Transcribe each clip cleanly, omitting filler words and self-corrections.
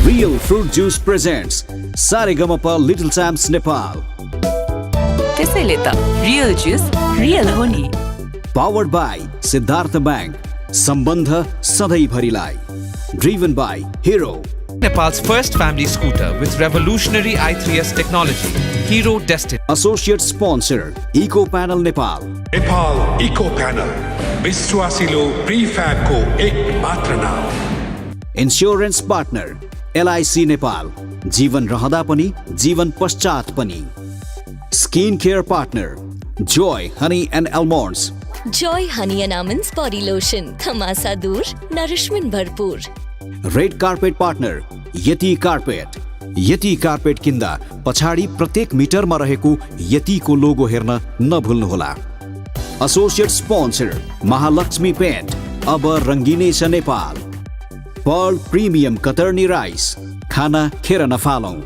Real Fruit Juice presents Saregama Little Champs Nepal. त्यसैले त Real Juice Real हो नि. Powered by Siddhartha Bank. सम्बन्ध सधैँभरिलाई. Driven by Hero. Nepal's first family scooter with revolutionary i3S technology, Hero Destiny. Associate sponsor Eco Panel Nepal. Nepal Eco Panel, विश्वासिलो prefab को एक मात्र नाम. Insurance partner LIC Nepal. जीवन रहँदा पनि जीवन पश्चात पनि. Skin care partner Joy Honey and Almonds. Joy Honey and Almonds body lotion. Khamasa dur, nourishment bharpur. Red carpet partner Yeti Carpet. Yeti Carpet किन्दा पछाडि प्रत्येक मिटरमा रहेको यतिको लोगो हेर्न नभुल्नुहोला. Associate sponsor Mahalakshmi Paint. अब रङ्गिने छ Nepal. Pearl Premium Katarni Rice. खाना खेर नफालौं.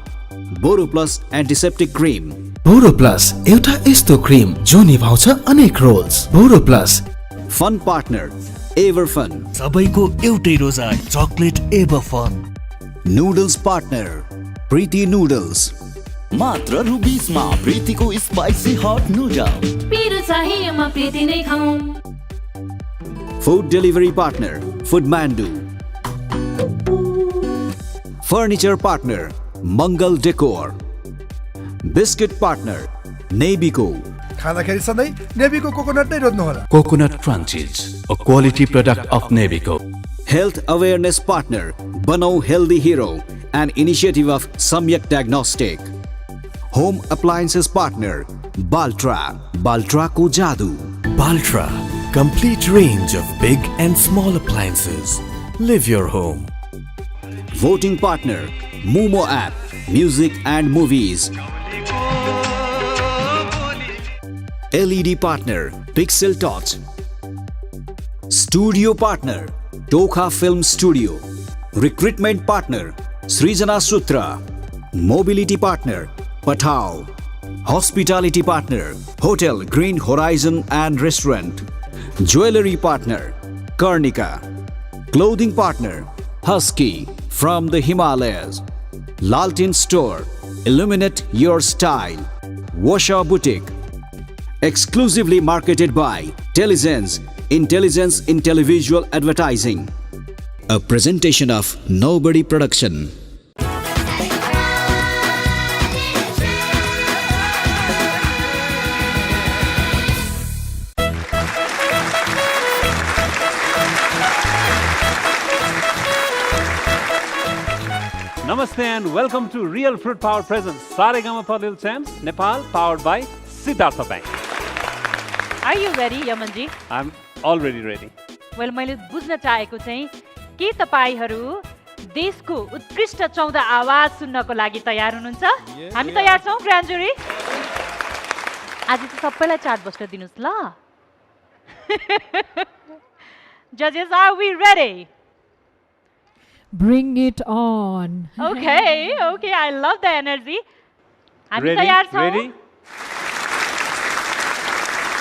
Boro Plus Antiseptic Cream. Boro Plus एउटा यस्तो क्रिम जो निभाउँछ अनेक roles. Boro Plus. Fun partner Ever Fun. सबैको एउटै रोजा chocolate Ever Fun. Noodles partner Preeti Noodles. मात्र रु 20 मा प्रीतिको स्पाइसी हट नुडल. पिरो चाहिए म प्रीति नै खाऊं. Food delivery partner Foodmandu. Furniture partner Mangal Decor. Biscuit partner Nebico. खाँदाखेरि सधैँ नेबीको कोकोनट नै रोज्नु होला. Coconut Crunchies, a quality product of Nebico. Health awareness partner Banau Healthy Hero, an initiative of Samyak Diagnostic. Home appliances partner Baltra. Baltra ko jadoo. Baltra, complete range of big and small appliances. Live your home. Voting partner Mumo app, music and movies. LED partner Pixel Touch. Studio partner Tokha Film Studio. Recruitment partner Srijana Sutra. Mobility partner Pathao. Hospitality partner Hotel Green Horizon and Restaurant. Jewelry partner Karnika. Clothing partner Husky from the Himalayas. Laltin Store. Illuminate your style. Washa Boutique. Exclusively marketed by Telizens, Intelligence in Televisual Advertising. A presentation of Nobody Production. Namaste and welcome to Real Fruit Power Presents Saregama Little Champs Nepal, powered by Siddhartha Bank. Are you ready, Yamanji? I'm already ready. Well, मैले बुझ्न चाहेको चाहिँ के तपाईहरु देशको उत्कृष्ट 14 आवाज सुन्नको लागि तयार हुनुहुन्छ? हामी तयार छौं ग्रान्ड जुरी? आज चाहिँ सबैलाई चार्ट बस्टर दिनुस् ल. Judges, are we ready? Bring it on. Okay, I love the energy. हामी तयार छौं? Ready?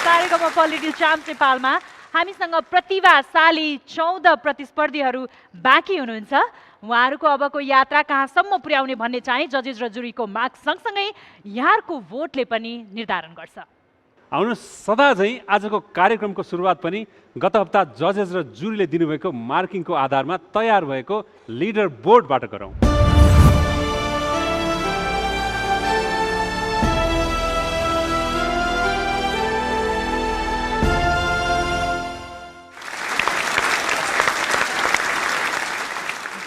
सारेगमा लिटिल च्याम्प्स नेपालमा हामीसँग प्रतिभाशाली 14 प्रतिस्पर्धीहरू बाँकी हुनुहुन्छ. उहाँहरूको अबको यात्रा कहाँसम्म पुर्याउने भन्ने चाहिँ जजेस र जुरीको मार्क्स सँगसँगै यहाँहरूको भोटले पनि निर्धारण गर्छ. आउनु सदा चाहिँ आजको कार्यक्रमको सुरुवात पनि गत हप्ता जजेस र जुरीले दिनुभएको मार्किङको आधारमा तयार भएको लिडर बोर्डबाट गरौँ.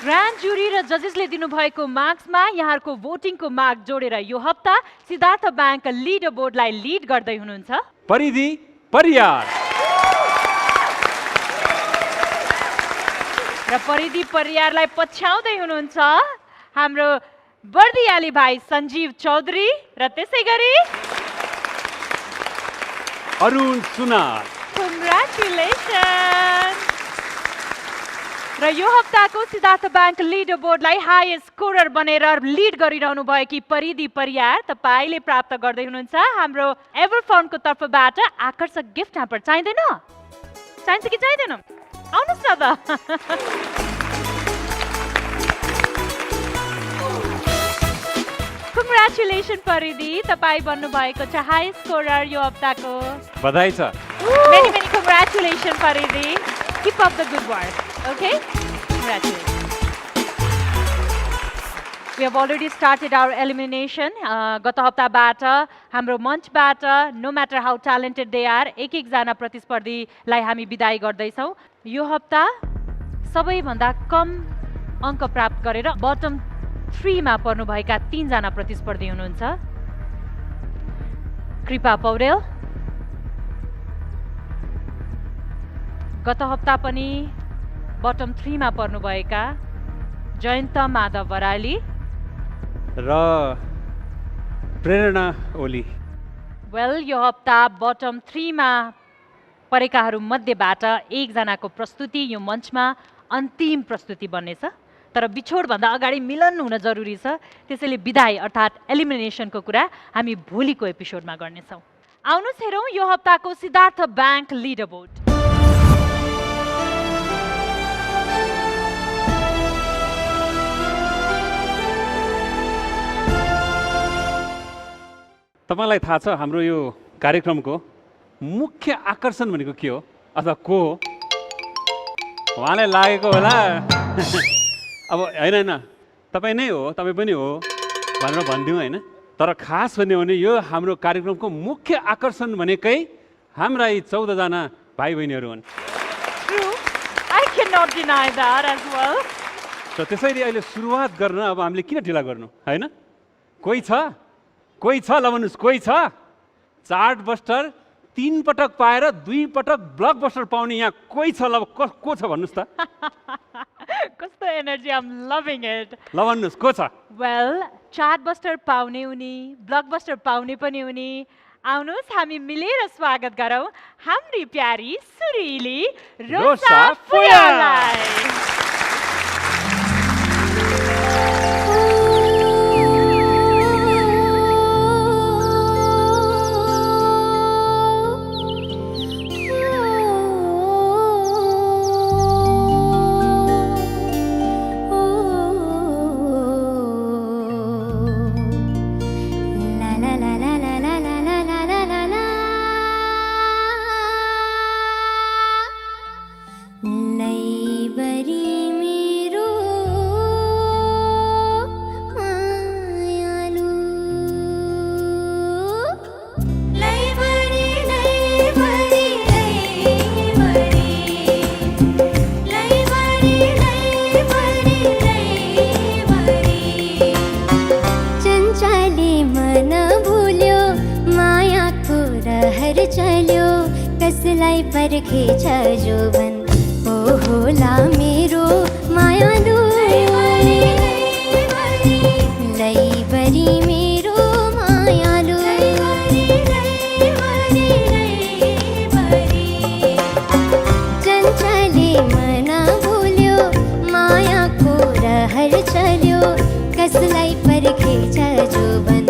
ग्रान्ड जुरी र जजेसले दिनुभएको मार्क्समा यहाँहरूको भोटिङको मार्क जोडेर यो हप्ता सिद्धार्थ ब्याङ्क लिडर बोर्डलाई लिड गर्दै हुनुहुन्छ परिधि परियार. र परिधि परियारलाई पछ्याउँदै हुनुहुन्छ हाम्रो बर्दियाली भाइ सञ्जीव चौधरी र त्यसैगरी अरुण सुनार. कङ्ग्रेचुलेसन. र यो हप्ताको सिद्धार्थ ब्याङ्क लिडर बोर्डलाई हाईएस्ट स्कोरर बनेर लिड गरिरहनु भएकी परिधि परियार तपाईले प्राप्त गर्दै हुनुहुन्छ हाम्रो एभर फन्डको तर्फबाट आकर्षक गिफ्ट ह्याम्पर. चाहिँदैन? चाहिन्छ कि चाहिँदैन? आउनुहोस् न त. कङ्ग्रेचुलेसन परिदी, तपाईँ बन्नुभएको छ हाई स्कोरर यो हप्ताको। बधाई छ। Many, many congratulations, Paridi. Keep up the good work. Okay? Congratulations. We have already started our elimination. गत हप्ताबाट हाम्रो मञ्चबाट no matter how talented they are, एक-एकजना प्रतिस्पर्धीलाई हामी बिदाई गर्दैछौँ। यो हप्ता सबैभन्दा कम अङ्क प्राप्त गरेर बटम 3 मा पर्नुभएका 3 जना प्रतिस्पर्धी हुनुहुन्छ। कृपा पौडेल, गत हप्ता पनि बटम 3 मा पर्नुभएका जयन्त माधव बराइली र प्रेरणा ओली। वेल, यो हप्ता बटम 3 मा परेकाहरू मध्येबाट एकजनाको प्रस्तुति यो मञ्चमा अन्तिम प्रस्तुति बन्नेछ, तर बिछोडभन्दा अगाडि मिलन हुन जरुरी छ। त्यसैले विदाई अर्थात् एलिमिनेसनको कुरा हामी भोलिको एपिसोडमा गर्नेछौँ। आउनुहोस् हेरौँ यो हप्ताको सिद्धार्थ ब्याङ्क लिडर बोर्ड। तपाईँलाई थाहा छ हाम्रो यो कार्यक्रमको मुख्य आकर्षण भनेको के हो अथवा को हो? उहाँलाई लागेको होला अब होइन तपाईँ नै हो, तपाईँ पनि हो भनेर भनिदिउँ होइन, तर खास भन्यो भने यो हाम्रो कार्यक्रमको मुख्य आकर्षण भनेकै हाम्रा यी 14 जना भाइ बहिनीहरू हुन्। त्यसैले अहिले सुरुवात गर्न अब हामीले किन ढिला गर्नु होइन? कोही छ ल भन्नुहोस्, कोही छ? चार्ट बस्टर 3 पटक पाएर 2 पटक ब्लक बस्टर पाउने यहाँ कोही छ? ल को छ भन्नुहोस् त। कस्तो energy, I am loving it. ल भन्नुहोस् को छ? वेल, चार्ट बस्टर पाउने उनी, ब्लक बस्टर पाउने पनि उनी। आउनुहोस् हामी मिलेर स्वागत गरौँ हाम्री प्यारी सुरीली रोसा फुयालाई। कसलाई पर्खेछ जोवन ओ होला मेरो मायालु लैबरी मेरो मायालु चञ्चले मना भुल्यो मायाको रहर चल्यो कसलाई पर्खेछ जोवन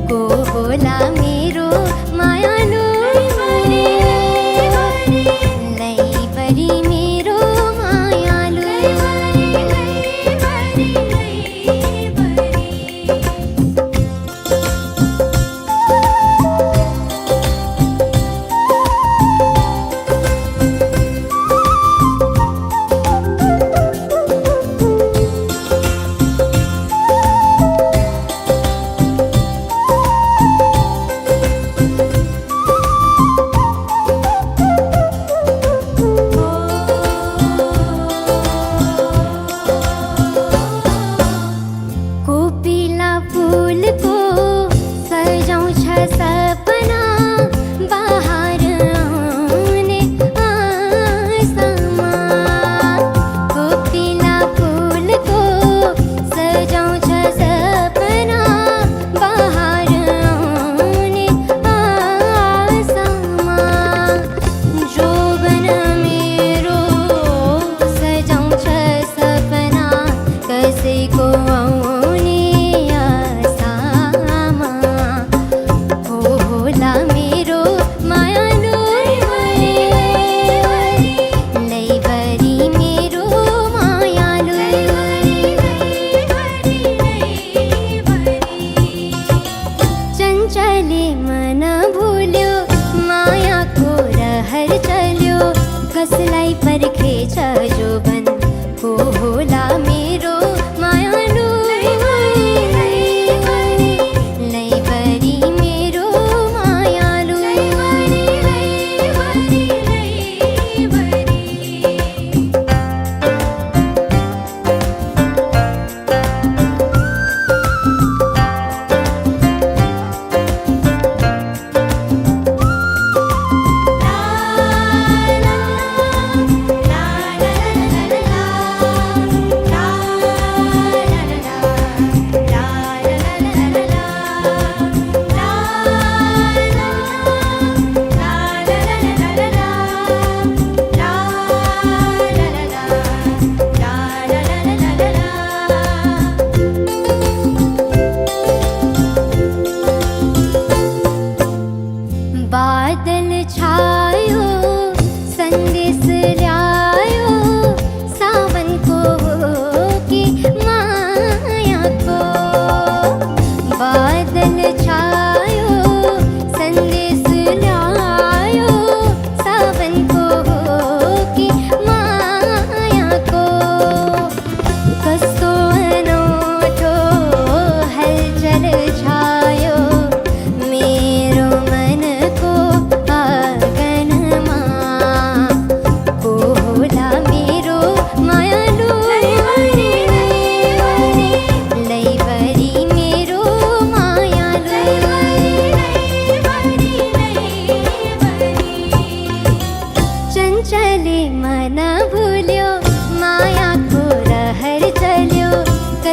को होला मेरो मायालु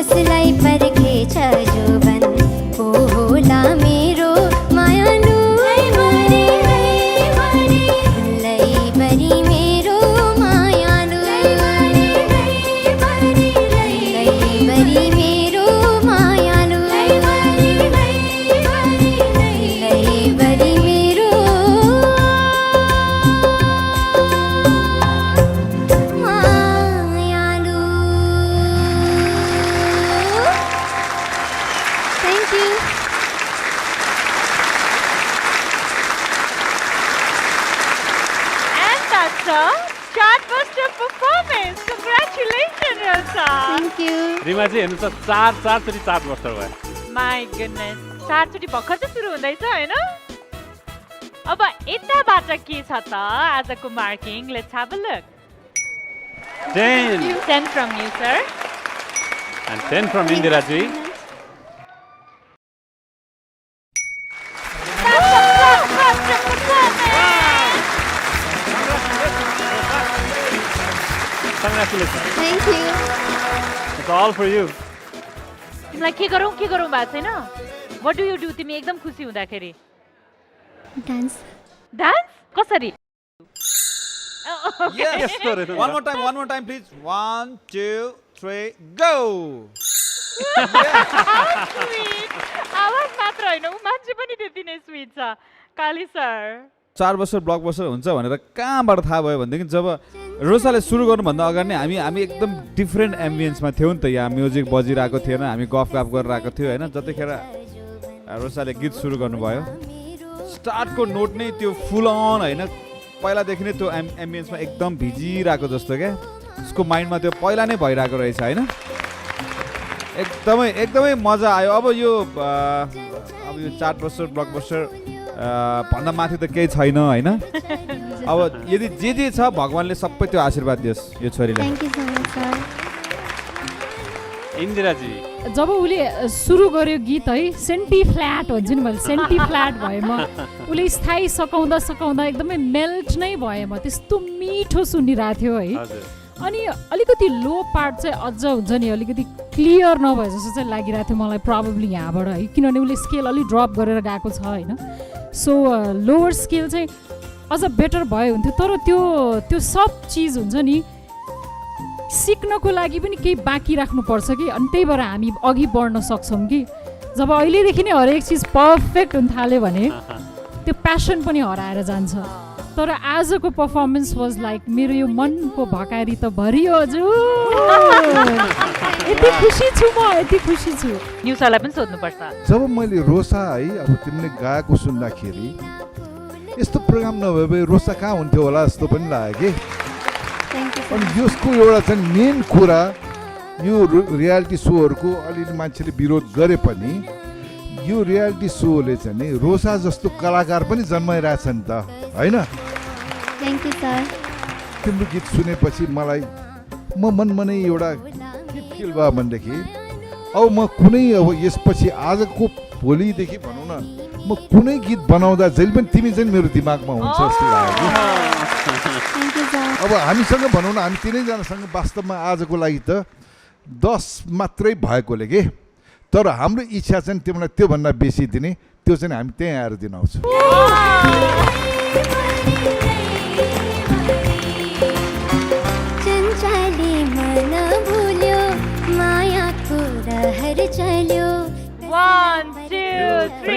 कसलाई पर्खेछ जोवन को होला मेरो मायालु लैबरी मेरो मायालु लैबरी मेरो मायालु लैबरी मेरो मायालु Thank you. And that's a chartbuster performance. Congratulations, Rosa. Thank you. Rima चाहिँ हेर्नु त चारचोटि चार्ट बस्टर भयो My goodness. 4 चोटि भर्खर त सुरु हुँदैछ हैन? अब यताबाट के छ त आजको marking? Let's have a look. 10 10 from you, sir. and 10 from Indira ji. That's a blockbuster performance. Congratulations. Thank you. It's all for you. तिमीलाई के गरौँ भएको छैन? What do you do? तिमी एकदम खुसी हुँदाखेरि? Dance. Dance? कसरी? Yes. One more time, please. 1, 2, 3, go. Sweet. आवाज मात्र होइन, ऊ मान्छे पनि त्यति नै स्वीट छ. काली सर. 4 वर्ष ब्लकबस्टर हुन्छ भनेर कहाँबाट थाहा भयो भनेदेखि जब रोसाले सुरु गर्नुभन्दा अगाडि नै हामी एकदम डिफ्रेन्ट एम्बियन्समा थियौँ नि त यहाँ म्युजिक बजिरहेको थिएन हामी गफ गरेर आएको थियो होइन जतिखेर रोसाले गीत सुरु गर्नुभयो स्टार्टको नोट नै त्यो फुल अन होइन पहिलादेखि नै त्यो एम्बियन्समा एकदम भिजिरहेको जस्तो क्या उसको माइन्डमा त्यो पहिला नै भइरहेको रहेछ होइन एकदमै मजा आयो अब यो 4 वर्ष ब्लकबस्टर भन्दा माथि त केही छैन होइन अब यदि जे छ भगवानले सबै त्यो आशीर्वाद दियोस् यो छोरीलाई Thank you so much, sir. Indira जी जब उसले सुरु गर्यो गीत है सेन्टी फ्ल्याट हुन्छ नि मैले सेन्टी फ्ल्याट भएँ म उसले स्थायी सकाउँदा एकदमै मेल्ट नै भएँ म त्यस्तो मिठो सुनिरहेको थियो है अनि अलिकति लो पार्ट चाहिँ अझ हुन्छ नि अलिकति क्लियर नभए जस्तो चाहिँ लागिरहेको थियो मलाई प्रोबेबली यहाँबाट है किनभने उसले स्केल अलिक ड्रप गरेर गएको छ होइन सो लोवर स्केल चाहिँ अझ बेटर भयो हुन्थ्यो तर त्यो सब चिज हुन्छ नि सिक्नको लागि पनि केही बाँकी राख्नुपर्छ कि अनि त्यही भएर हामी अघि बढ्न सक्छौँ कि जब अहिलेदेखि नै हरेक चिज पर्फेक्ट हुन थाल्यो भने त्यो प्यासन पनि हराएर जान्छ तर आजको पर्फर्मेन्स वाज लाइक मेरो यो मनको भकारी त भरियो हजुर यति खुसी छु म यति खुसी छु न्युसालाई पनि सोध्नुपर्छ जब मैले रोसा है अब तिमीले गाएको सुन्दाखेरि यस्तो प्रोग्राम नभए भए रोसा कहाँ हुन्थ्यो होला जस्तो पनि लाग्यो कि अनि यसको एउटा चाहिँ मेन कुरा यो रियालिटी सोहरूको अलिअलि मान्छेले विरोध गरे पनि यो रियालिटी सोले चाहिँ नि रोसा जस्तो कलाकार पनि जन्माइरहेछ नि त होइन Thank you, sir. तिम्रो गीत सुनेपछि मलाई म मनमा नै एउटा के फिल भयो भनेदेखि अब म कुनै अब यसपछि आजको भोलिदेखि भनौँ न म कुनै गीत बनाउँदा जहिले पनि तिमी चाहिँ मेरो दिमागमा हुन्छ जस्तो लाग्यो अब हामीसँग भनौँ न हामी तिनैजनासँग वास्तवमा आजको लागि त 10 मात्रै भएकोले के तर हाम्रो इच्छा चाहिँ तिमीलाई त्योभन्दा बेसी दिने त्यो चाहिँ हामी त्यहीँ आएर दिन आउँछौँ चञ्चली मन भुल्यो मायाको रहर चल्यो 1 2 3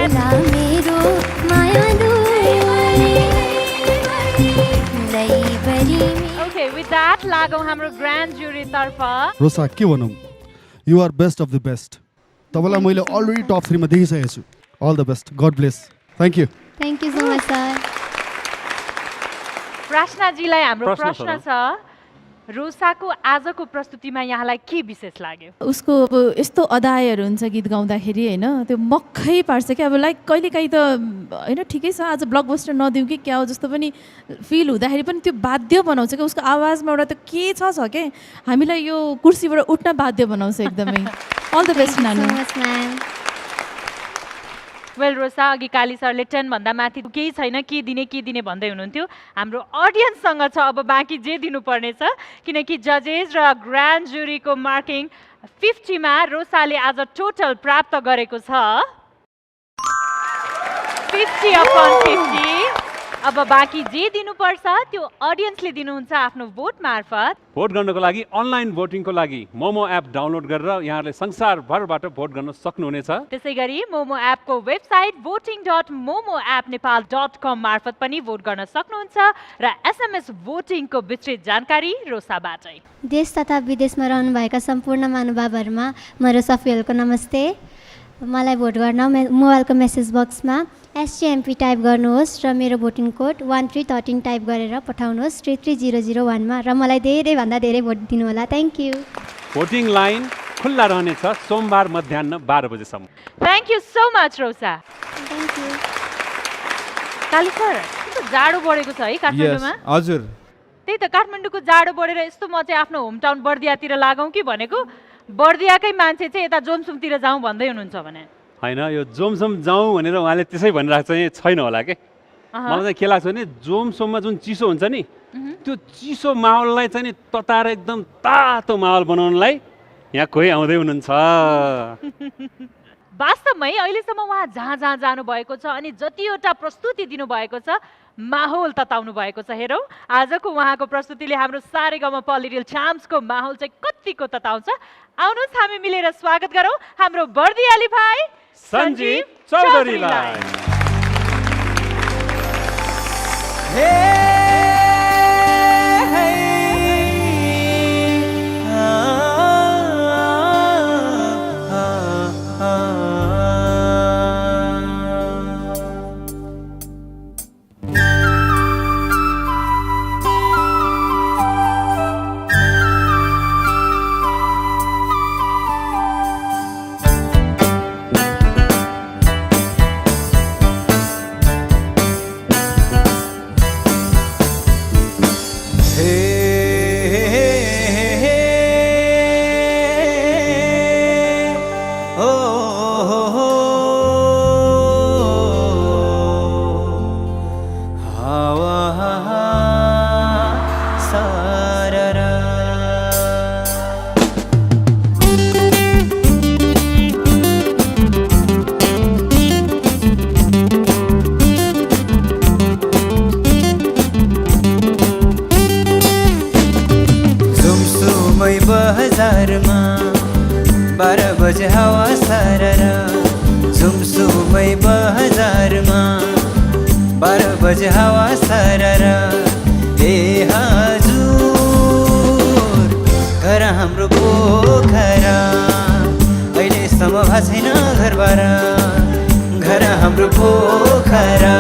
होला मेरो मायालु लैबरी Okay, with that लागौँ हाम्रो ग्रान्ड ज्युरी तर्फ रोसा के भनौँ you are best of the best तपाईँलाई मैले अलरेडी टप 3 मा देखिसकेको छु all the best god bless thank you Thank you so much, sir. प्रश्नजीलाई हाम्रो प्रश्न छ रोसाको आजको प्रस्तुतिमा यहाँलाई के विशेष लाग्यो उसको अब यस्तो अदायहरू हुन्छ गीत गाउँदाखेरि होइन त्यो मक्खै पार्छ कि अब लाइक कहिलेकाहीँ त होइन ठिकै छ आज ब्लकबस्टर नदिउँ कि क्या हो जस्तो पनि फिल हुँदाखेरि पनि त्यो बाध्य बनाउँछ कि उसको आवाजमा एउटा त के छ के हामीलाई यो कुर्सीबाट उठ्न बाध्य बनाउँछ एकदमै अल द बेस्ट नानु वेल रोसा, अघि काली सरले 10 भन्दा माथि केही छैन, के दिने भन्दै हुनुहुन्थ्यो। हाम्रो अडियन्ससँग छ अब बाँकी जे दिनुपर्ने छ, किनकि जजेस र ग्रान्ड जुरीको मार्किङ 50 मा रोसाले आज टोटल प्राप्त गरेको छ 50/50। अब बाँकी जे दिनुपर्छ त्यो अडियन्सले दिनुहुन्छ आफ्नो भोट मार्फत। भोट गर्नको लागि अनलाइन भोटिङको लागि मोमो एप डाउनलोड गरेर यहाँहरूले संसारभरबाट भोट गर्न सक्नुहुनेछ। त्यसै गरी मोमो एपको वेबसाइट voting.momoappnepal.com मार्फत पनि भोट गर्न सक्नुहुन्छ र SMS भोटिङको विस्तृत जानकारी रोसाबाटै। देश तथा विदेशमा रहनुभएका सम्पूर्ण महानुभावहरूमा म रोसा फुयालको नमस्ते। मलाई भोट गर्न मोबाइलको मेसेज बक्समा SGMP टाइप गर्नुहोस् र मेरो भोटिङ कोड 1313 टाइप गरेर पठाउनुहोस् 33001 मा र मलाई धेरैभन्दा धेरै भोट दिनुहोला। Thank you. भोटिङ लाइन खुल्ला रहनेछ सोमबार मध्याह्न 12 बजेसम्म। Thank you so much Rosa. Thank you. Kali sir, जाडो बढेको छ है काठमाडौँमा? हजुर। त्यही त काठमाडौँको जाडो बढेर यस्तो म चाहिँ आफ्नो होम टाउन बर्दियातिर लागौँ कि भनेको, बर्दियाकै मान्छे चाहिँ यता जोमसुमतिर जाउँ भन्दै हुनुहुन्छ भने। होइन, यो जोमसोम जाउँ भनेर उहाँले त्यसै भनिरहेको चाहिँ छैन होला के। मलाई चाहिँ के लाग्छ भने जोमसोममा जुन चिसो हुन्छ नि त्यो चिसो माहौललाई चाहिँ नि तताएर एकदम तातो माहौल बनाउनलाई यहाँ कोही आउँदै हुनुहुन्छ। वास्तवमै अहिलेसम्म उहाँ जहाँ जहाँ जानुभएको छ अनि जतिवटा प्रस्तुति दिनुभएको छ माहौल तताउनु भएको छ। हेरौँ आजको उहाँको प्रस्तुतिले हाम्रो सारेगामा लिटिल च्याम्प्सको माहौल चाहिँ कतिको तताउँछ। आउनुहोस् हामी मिलेर स्वागत गरौँ हाम्रो बर्दियाली भाइ सञ्जीव चौधरीलाई। बजारमा 12 बजे हावा सररा झुमसुमै बजारमा 12 बजे हावा सररा ए हजुर घर हाम्रो पोखरा अहिलेसम्म भएको छैन घरबार घर हाम्रो पोखरा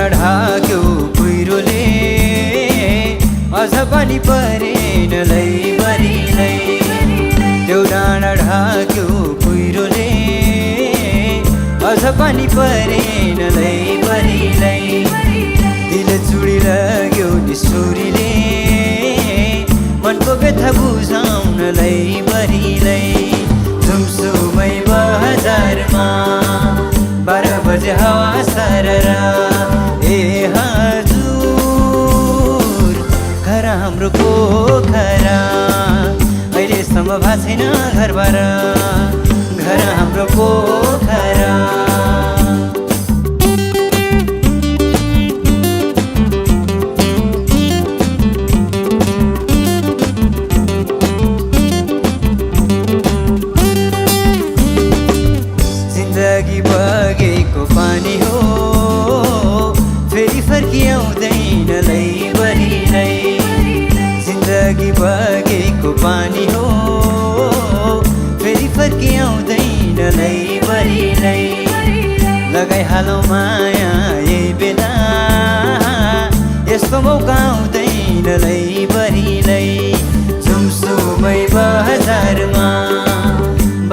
ढाक्यो कुहिरोले अझ पनि परेन लैबरीलाई त्यो डाँडा ढाक्यो कुहिरोले अझ पनि परेन लैबरीलाई दिल चुडी लाग्यो निसुरीले मनको व्यथा बुझाउन लैबरीलाई झुमसुमै बजारमा 12 बजे हावा सररा ए हजुर घर हाम्रो पोखरा अहिलेसम्म भएको छैन घरबार घर हाम्रो पोखरा जिन्दगी बगेको पानी हो फेरि फर्किआउँदैन लैबरीलाई जिन्दगी बगेको पानी हो फेरि फर्किआउँदैन लैबरीलाई लगाइहालौँ माया यही बेला यस्तो मौका आउँदैन लैबरीलाई झुमसुमै बजारमा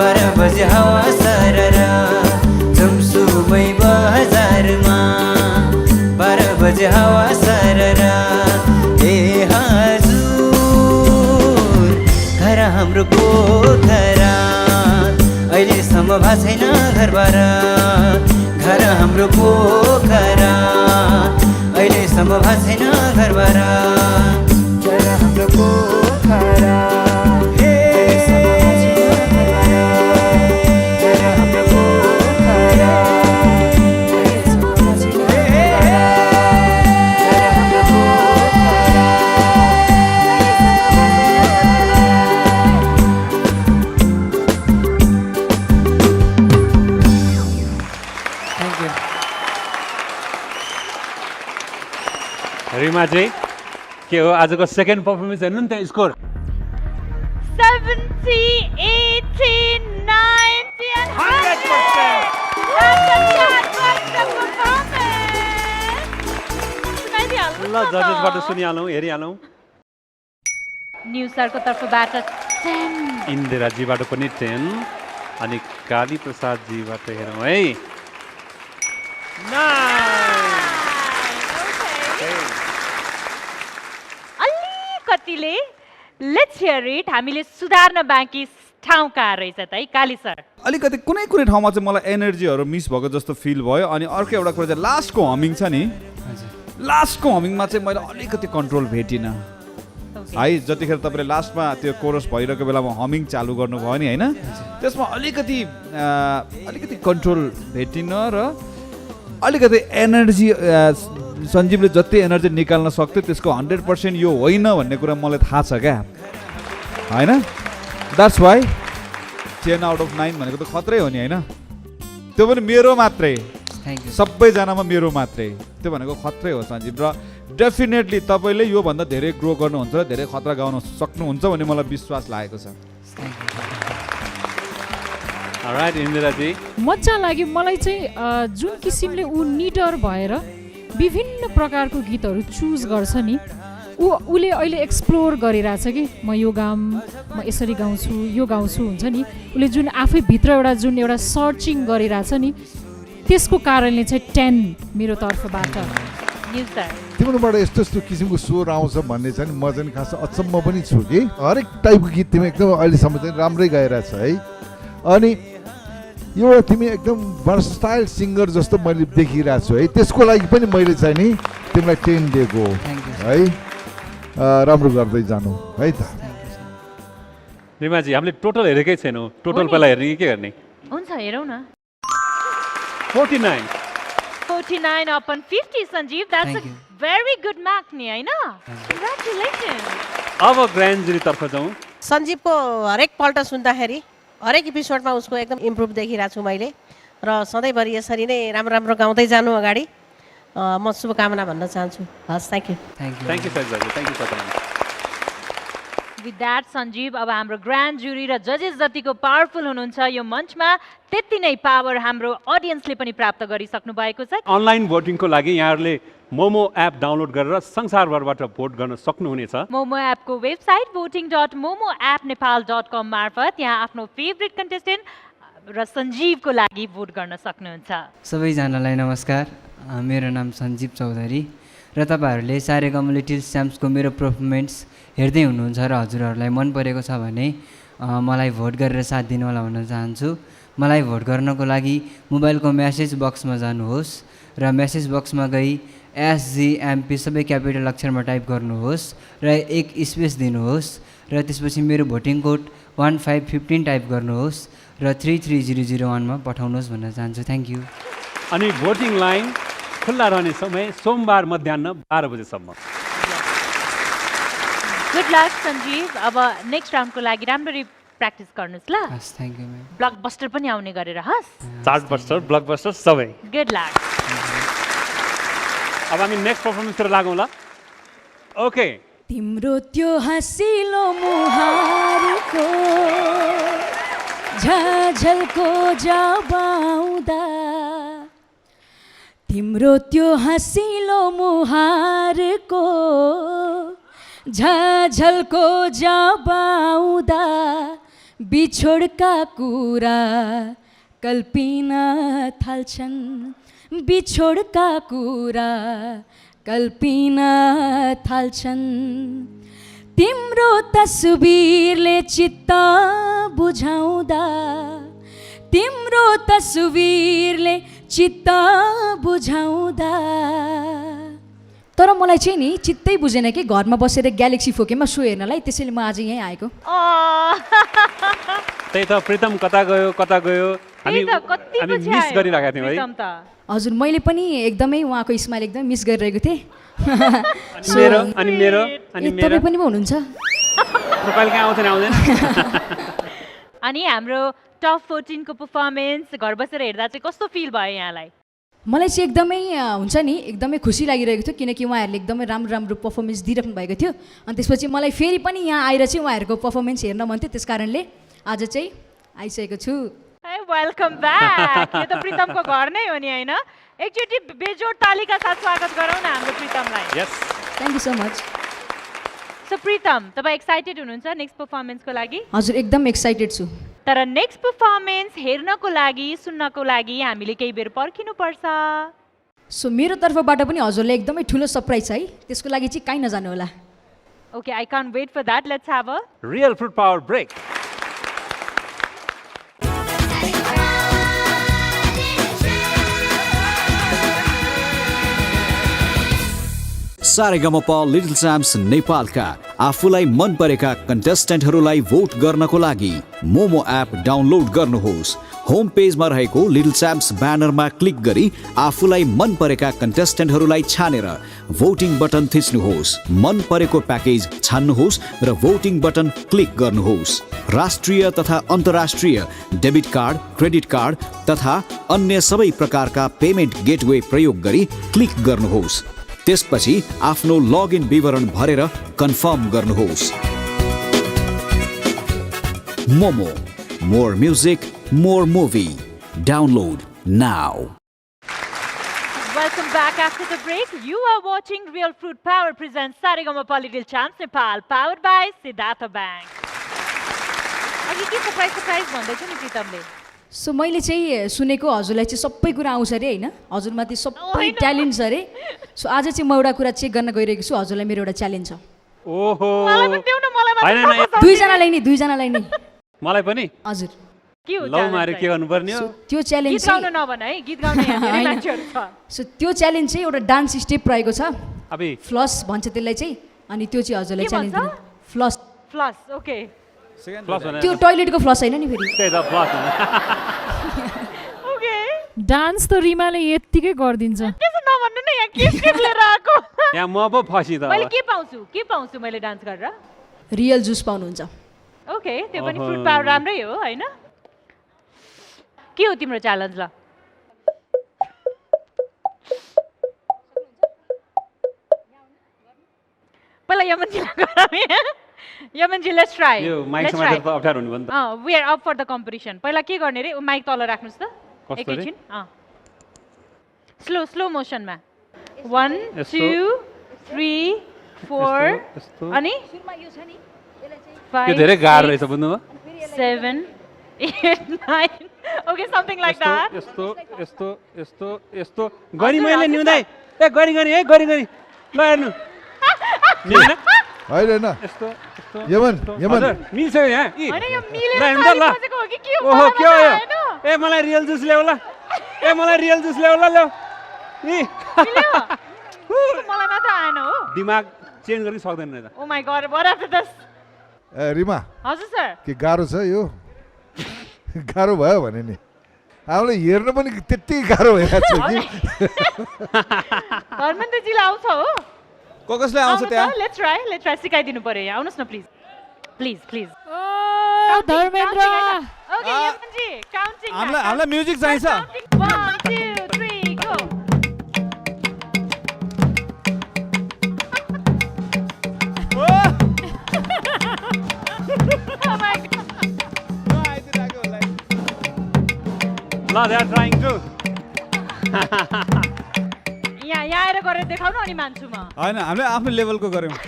12 बजे हावा सररा हाम्रो पोखरा अहिलेसम्म भएको छैन घरबार घर हाम्रो पोखरा अहिलेसम्म भएको छैन घरबार घर हाम्रो पोखरा रिमा चाहिँ के हो आजको सेकेन्ड पर्फर्मेन्स हेर्नु नि त्यहाँ स्कोर 70, 80, 90 and 100%. ल जजेसबाट सुनिहालौँ हेरिहालौँ न्यु सरको तर्फबाट 10 इन्दिराजीबाट पनि 10 अनि काली प्रसादजीबाट हेरौँ है 9 अलिकतिले लेट्स हियर इट हामीले सुधार्न बाँकी ठाउँ कहाँ रहेछ त है काली सर अलिकति कुनै कुनै ठाउँमा चाहिँ मलाई एनर्जीहरू मिस भएको जस्तो फिल भयो अनि अर्को एउटा कुरा चाहिँ लास्टको हमिङ छ नि लास्टको हमिङमा चाहिँ मैले अलिकति कन्ट्रोल भेटिनँ है जतिखेर तपाईँले लास्टमा त्यो कोरस भइरहेको बेलामा हमिङ चालु गर्नुभयो नि होइन त्यसमा अलिकति कन्ट्रोल भेटिनँ र अलिकति एनर्जी सञ्जीवले जति एनर्जी निकाल्न सक्थ्यो त्यसको 100% यो होइन भन्ने कुरा मलाई थाहा छ क्या होइन द्याट्स वाइ 10 आउट अफ 9 भनेको त खत्रै हो नि होइन त्यो पनि मेरो मात्रै सबैजनामा मेरो मात्रै त्यो भनेको खत्रै हो सञ्जीव र डेफिनेटली तपाईँले योभन्दा धेरै ग्रो गर्नुहुन्छ र धेरै खतरा गाउन सक्नुहुन्छ भन्ने मलाई विश्वास लागेको छ अलराइट इन्दिराजी मजा लाग्यो मलाई चाहिँ जुन किसिमले ऊ निडर भएर विभिन्न प्रकारको गीतहरू चुज गर्छ नि उसले अहिले एक्सप्लोर गरिरहेछ कि म यो गाउँ म यसरी गाउँछु यो गाउँछु हुन्छ नि उसले जुन आफै भित्र एउटा सर्चिङ गरिरहेछ नि त्यसको कारणले चाहिँ 10 मेरो तर्फबाट तिम्रोबाट यस्तो यस्तो किसिमको स्वर आउँछ भन्ने चाहिँ म चाहिँ खास अचम्म पनि छु कि हरेक टाइपको गीत तिमी एकदम अहिलेसम्म चाहिँ राम्रै गाइरहेछ है अनि एउटा तिमी एकदम भर्सटाइल सिङ्गर जस्तो मैले देखिरहेको छु है त्यसको लागि पनि मैले चाहिँ नि तिमीलाई 10 दिएको है राम्रो गर्दै जानु है त रिमाजी हामीले टोटल हेरेकै छैनौँ टोटल पहिला हेर्ने के गर्ने हुन्छ हेरौँ न 49 upon 50 Sanjeev that's a very good mark नि हैन कङ्ग्रेचुलेसन्स अब ग्रान्ड जुरी तर्फ जाउँ सञ्जीवको हरेक पल्ट सुन्दाखेरि हरेक एपिसोडमा उसको एकदम इम्प्रुभ देखिरहेको छु मैले र सधैँभरि यसरी नै राम्रो राम्रो गाउँदै जानु अगाडि म शुभकामना भन्न चाहन्छु हस् thank you with that Sanjeev अब हाम्रो ग्रान्ड जुरी र जजेस जतिको पावरफुल हुनुहुन्छ यो मञ्चमा त्यति नै पावर हाम्रो अडियन्सले पनि प्राप्त गरिसक्नु भएको छ अनलाइन भोटिङको लागि यहाँहरूले मोमो एप डाउनलोड गरेर संसारभरबाट भोट गर्न सक्नुहुनेछ मोमो एपको वेबसाइट voting.momoappnepal.com मार्फत यहाँ आफ्नो फेभरेट कन्टेस्टेन्ट र सञ्जीवको लागि भोट गर्न सक्नुहुन्छ सबैजनालाई नमस्कार मेरो नाम सञ्जीव चौधरी र तपाईँहरूले सारेगामा लिटिल च्याम्प्सको मेरो पर्फर्मेन्स हेर्दै हुनुहुन्छ र हजुरहरूलाई मन परेको छ भने मलाई भोट गरेर साथ दिनु होला भन्न चाहन्छु मलाई भोट गर्नको लागि मोबाइलको म्यासेज बक्समा जानुहोस् र म्यासेज बक्समा गई SGMP सबै क्यापिटल अक्षरमा टाइप गर्नुहोस् र एक स्पेस दिनुहोस् र त्यसपछि मेरो भोटिङ कोड 1515 टाइप गर्नुहोस् र 33001मा पठाउनुहोस् भन्न चाहन्छु थ्याङ्क यू अनि भोटिङ लाइन खुल्ला रहने समय सोमबार मध्याह 12 बजेसम्म गुड लक सञ्जीव अब नेक्स्ट राउन्डको लागि राम्ररी प्र्याक्टिस गर्नुहोस् ल थ्याङ्क यू म्याम ब्लकबस्टर पनि आउने गरेर हस् चार्टबस्टर ब्लकबस्टर सबै गुड लक अब हामी नेक्स्ट पर्फर्मेन्सतिर लागौँ ल ओके तिम्रो त्यो हँसिलो मुहारको झाझलको जबाउँदा तिम्रो त्यो हँसिलो मुहारको झाझलको जबाउँदा बिछोडका कुरा कल्पिन थाल्छन् बिछोडका कुरा कल्पिन थाल्छन् तिम्रो तस्बिरले चित्त बुझाउँदा तिम्रो तस्बिरले चित्त बुझाउँदा तर मलाई चाहिँ नि चित्तै बुझेन कि घरमा बसेर ग्यालेक्सी फोकेमा सो हेर्नलाई, त्यसैले म आज यहीँ आएको। त्यही त प्रितम कता गयो हामी मिस गरिरहेका थियौँ है। हजुर मैले पनि एकदमै उहाँको स्माइल एकदमै मिस गरिरहेको थिएँ। तपाईँ पनि हुनुहुन्छ? प्रोफाइल कहाँ आउँदैन आउँदैन। अनि हाम्रो टप 14 को पर्फर्मेन्स घर बसेर हेर्दा चाहिँ कस्तो फिल भयो यहाँलाई? मलाई चाहिँ एकदमै हुन्छ नि एकदमै खुसी लागिरहेको थियो किनकि उहाँहरूले एकदमै राम्रो राम्रो पर्फर्मेन्स दिइराख्नु भएको थियो। अनि त्यसपछि मलाई फेरि पनि यहाँ आएर चाहिँ उहाँहरूको पर्फर्मेन्स हेर्न मन थियो, त्यस कारणले आज चाहिँ आइसकेको छु। Welcome back. यो त प्रितमको घर नै हो नि होइन? एकचोटि बेजोड तालीका साथ स्वागत गरौँ न हाम्रो प्रितमलाई। यस thank you so much. So Pritam तपाईँ एक्साइटेड हुनुहुन्छ नेक्स्ट पर्फर्मेन्सको लागि? हजुर एकदम एक्साइटेड छु। तर नेक्स्ट पर्फर्मेन्स हेर्नको लागि सुन्नको लागि हामीले केही बेर पर्खिनुपर्छ। सो मेरो तर्फबाट पनि हजुरलाई एकदमै ठुलो सरप्राइज छ है, त्यसको लागि चाहिँ काहीँ नजानु होला। Okay, I can't wait for that. Let's have a real fruit power break. Sa Re Ga Ma Pa little champs नेपालका आफूलाई मन परेका कन्टेस्टेन्टहरूलाई भोट गर्नको लागि मोमो एप डाउनलोड गर्नुहोस्। होम पेजमा रहेको लिटल च्याम्प्स ब्यानरमा क्लिक गरी आफूलाई मन परेका कन्टेस्टेन्टहरूलाई छानेर भोटिङ बटन थिच्नुहोस्। मन परेको प्याकेज छान्नुहोस् र भोटिङ बटन क्लिक गर्नुहोस्। राष्ट्रिय तथा अन्तर्राष्ट्रिय डेबिट कार्ड, क्रेडिट कार्ड तथा अन्य सबै प्रकारका पेमेन्ट गेटवे प्रयोग गरी क्लिक गर्नुहोस्। त्यसपछि आफ्नो लगइन विवरण भरेर कन्फर्म गर्नुहोस्। Momo, more music, more movie, download now. Welcome back after the break. You are watching Real Fruit Power presents Saregama Little Champs Nepal, powered by Siddhartha Bank. अघि के सरप्राइज भन्दै थियो नि प्रितमले? सो मैले चाहिँ सुनेको हजुरलाई चाहिँ सबै कुरा आउँछ अरे होइन, हजुरमा त्यो सबै ट्यालेन्ट छ अरे। सो आज चाहिँ म एउटा कुरा चेक गर्न गइरहेको छु, हजुरलाई मेरो एउटा च्यालेन्ज छ। ओहो दुईजनालाई नि मलाई पनि हजुर के हो लौ मारे के गर्नुपर्ने हो? त्यो च्यालेन्ज गीत गाउन नभन है, गीत गाउन यहाँ धेरै मान्छेहरू छ। सो त्यो च्यालेन्ज चाहिँ एउटा डान्स स्टेप रहेको छ, अबे फ्लस भन्छ त्यसलाई चाहिँ, अनि त्यो चाहिँ हजुरलाई च्यालेन्ज दिनु। फ्लस ओके, त्यो टोइलेटको फ्लस होइन नि फेरि। त्यही त फ्लस हो। ओके, डान्स त रिमाले यतिकै गरिदिन्छ। त्यसो नभन्नु न, यहाँ के लिएर आएको? यहाँ म पो फसी त। मैले के पाउँछु मैले डान्स गरेर? रियल जुस पाउनुहुन्छ। ओके, त्यो पनि फ्रुट पावर राम्रै हो हैन? के हो तिम्रो च्यालेन्ज? ल पहिला यमनजीलाई गरौँ। Yamanji let's try. यो माइक समातेर त अप्ठ्यारो हुनु भन्दा। We are up for the competition. पहिला के गर्ने रे? माइक तल राख्नुस् त एकैछिन। स्लो मोसनमा 1 2 3 4 अनि यो धेरै गाह्रो रहेछ बुझ्नु हो? 7 8 9 ओके, समथिङ लाइक दैट। यस्तो गरी मैले निउँदै ए गरी है गरी ल हेर्नु मिल्दैन होइन यस्तो यमन मिल्छ यहाँ हैन यो मिलेर बसेको हो कि के हो? ओहो के हो यो? ए मलाई रियल जुस ल्याउ ल, ल्याउ नि मलाई मात्र आएन हो, दिमाग चेन्ज गर्न सक्दैन नि त। Oh my god, what after this? Rima हजुर सर, के गाह्रो छ यो? गाह्रो भयो भने नि हामीलाई हेर्न पनि त्यति गाह्रो भइरहेको छ कि। धर्मेन्द्रजीलाई आउँछ हो? कसले आउँछ त्यहाँ? लेट्स ट्राई सिकाइदिनु पर्यो यहाँ, आउनुस् न प्लिज। धर्मेन्द्र ओके यमनजी काउन्टिङ। हामीलाई म्युजिक चाहिन्छ। 1 2 3 गो। ल दे आर ट्राइङ टु। यहाँ आएर गरेर देखाउनु अनि मान्छु म। हैन हामीले आफ्नो लेभलको गर्यौं।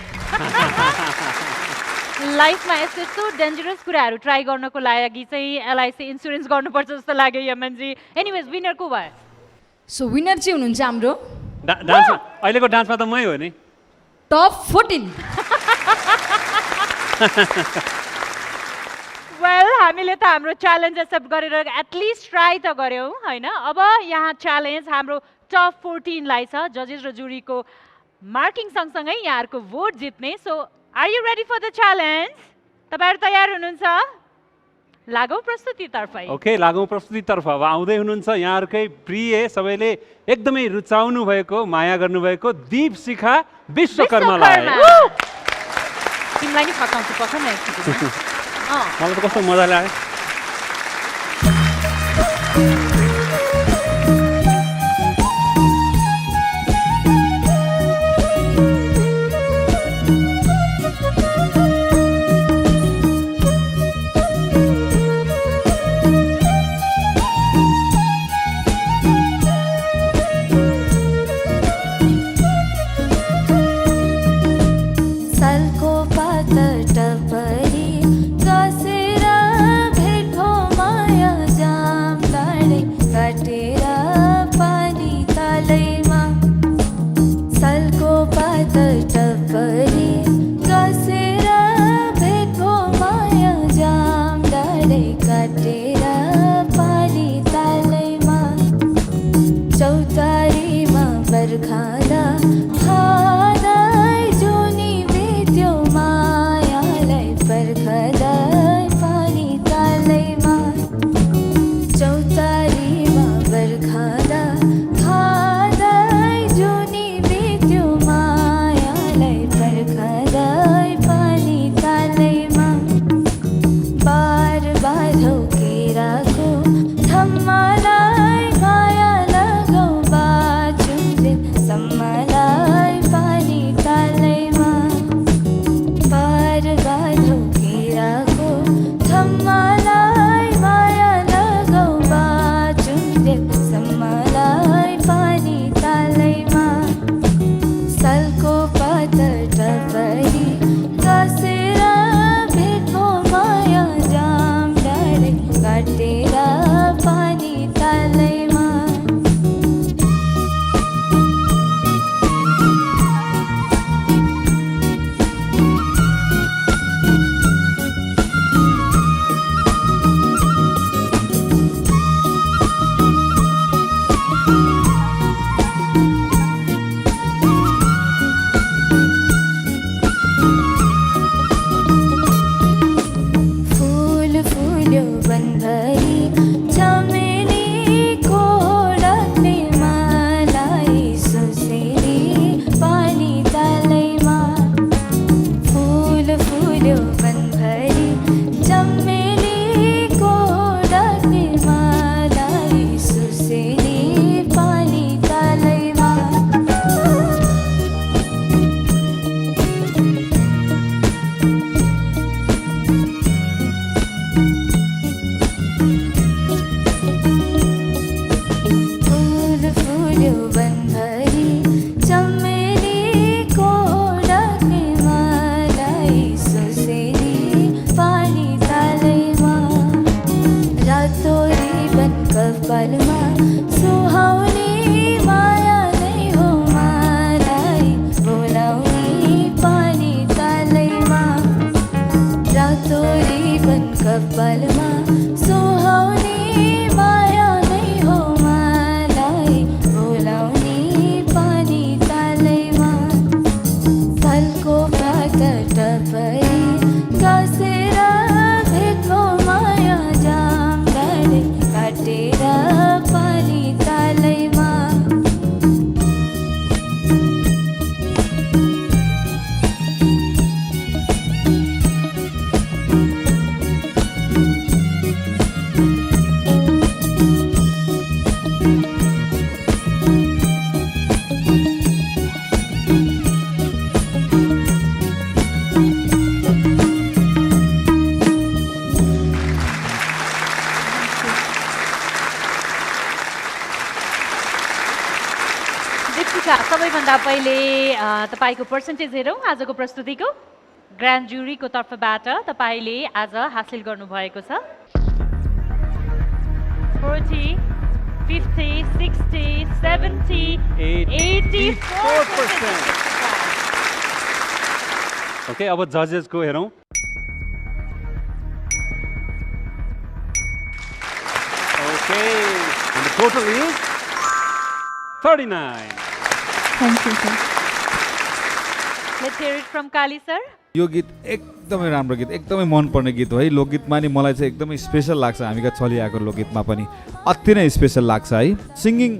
लाइफमा यस्तो डेन्जरस कुराहरू ट्राई गर्नको लागि चाहिँ एलआईसी इन्स्योरेन्स गर्नुपर्छ जस्तो लाग्यो यमनजी। एनीवेज विनर को भयो? सो विनर चाहिँ हुनुहुन्छ हाम्रो डान्समा अहिलेको डान्समा त मै हो नि। टप 14 वेल हामीले त हाम्रो च्यालेन्ज एक्सेप्ट गरेर एटलिस्ट ट्राई त गऱ्यौँ होइन। अब यहाँ च्यालेन्ज हाम्रो टप 14 लाई छ जजेस र जुरीको मार्किङ सँगसँगै यहाँहरूको भोट जित्ने। So are you ready for the challenge? तपाईँहरू तयार हुनुहुन्छ? लागौँ प्रस्तुतितर्फ। ओके, लागौँ प्रस्तुतितर्फ। अब आउँदै हुनुहुन्छ यहाँहरूकै प्रिय, सबैले एकदमै रुचाउनु भएको, माया गर्नुभएको दीपशिखा विश्वकर्मालाई। तिमीलाई नि फकाउँछु पक्का न एकचोटि। मलाई त कस्तो मजा लाग्यो। सबैभन्दा पहिले तपाईको पर्सेन्टेज हेरौँ आजको प्रस्तुतिको। ग्रान्ड जुरीको तर्फबाट तपाईले आज हासिल गर्नुभएको छ 40, 50, 60, 70, 84%। ओके, अब जजेसको हेरौँ। Okay, and the total is 39. Thank you, sir. Let's hear it from Kali sir. यो गीत एकदमै राम्रो गीत, एकदमै मनपर्ने गीत हो है। लोकगीतमा नि मलाई चाहिँ एकदमै स्पेसल लाग्छ, हामीका चलिआएको लोकगीतमा पनि अति नै स्पेसल लाग्छ है। सिङ्गिङ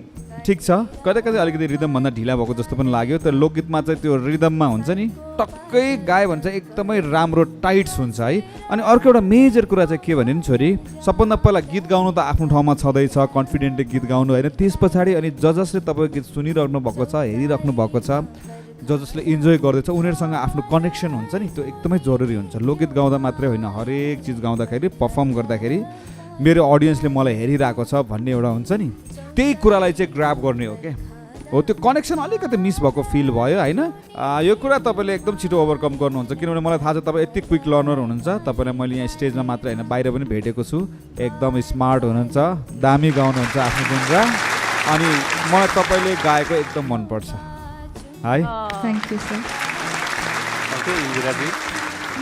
ठिक छ, कतै कतै अलिकति रिदमभन्दा ढिला भएको जस्तो पनि लाग्यो, तर लोकगीतमा चाहिँ त्यो रिदममा हुन्छ नि टक्कै गायो भने चाहिँ एकदमै राम्रो टाइट्स हुन्छ है। अनि अर्को एउटा मेजर कुरा चाहिँ के भने नि छोरी, सबभन्दा पहिला गीत गाउनु त आफ्नो ठाउँमा छँदैछ, कन्फिडेन्टली गीत गाउनु होइन, त्यस पछाडि अनि जसले तपाईँको गीत सुनिराख्नु भएको छ, हेरिराख्नु भएको छ, जसले इन्जोय गर्दैछ उनीहरूसँग आफ्नो कनेक्सन हुन्छ नि, त्यो एकदमै जरुरी हुन्छ। लोकगीत गाउँदा मात्रै होइन, हरेक चिज गाउँदाखेरि पर्फर्म गर्दाखेरि मेरो अडियन्सले मलाई हेरिरहेको छ भन्ने एउटा हुन्छ नि, त्यही कुरालाई चाहिँ ग्राब गर्ने हो क्या। हो त्यो कनेक्सन अलिकति मिस भएको फिल भयो होइन। यो कुरा तपाईँले एकदम छिटो ओभरकम गर्नुहुन्छ, किनभने मलाई थाहा छ तपाईँ यति क्विक लर्नर हुनुहुन्छ। तपाईँलाई मैले यहाँ स्टेजमा मात्रै होइन बाहिर पनि भेटेको छु, एकदम स्मार्ट हुनुहुन्छ, दामी गाउनुहुन्छ आफ्नो गुन्जा, अनि मलाई तपाईँले गाएको एकदम मनपर्छ है। Thank you, sir. Okay, Indiraji.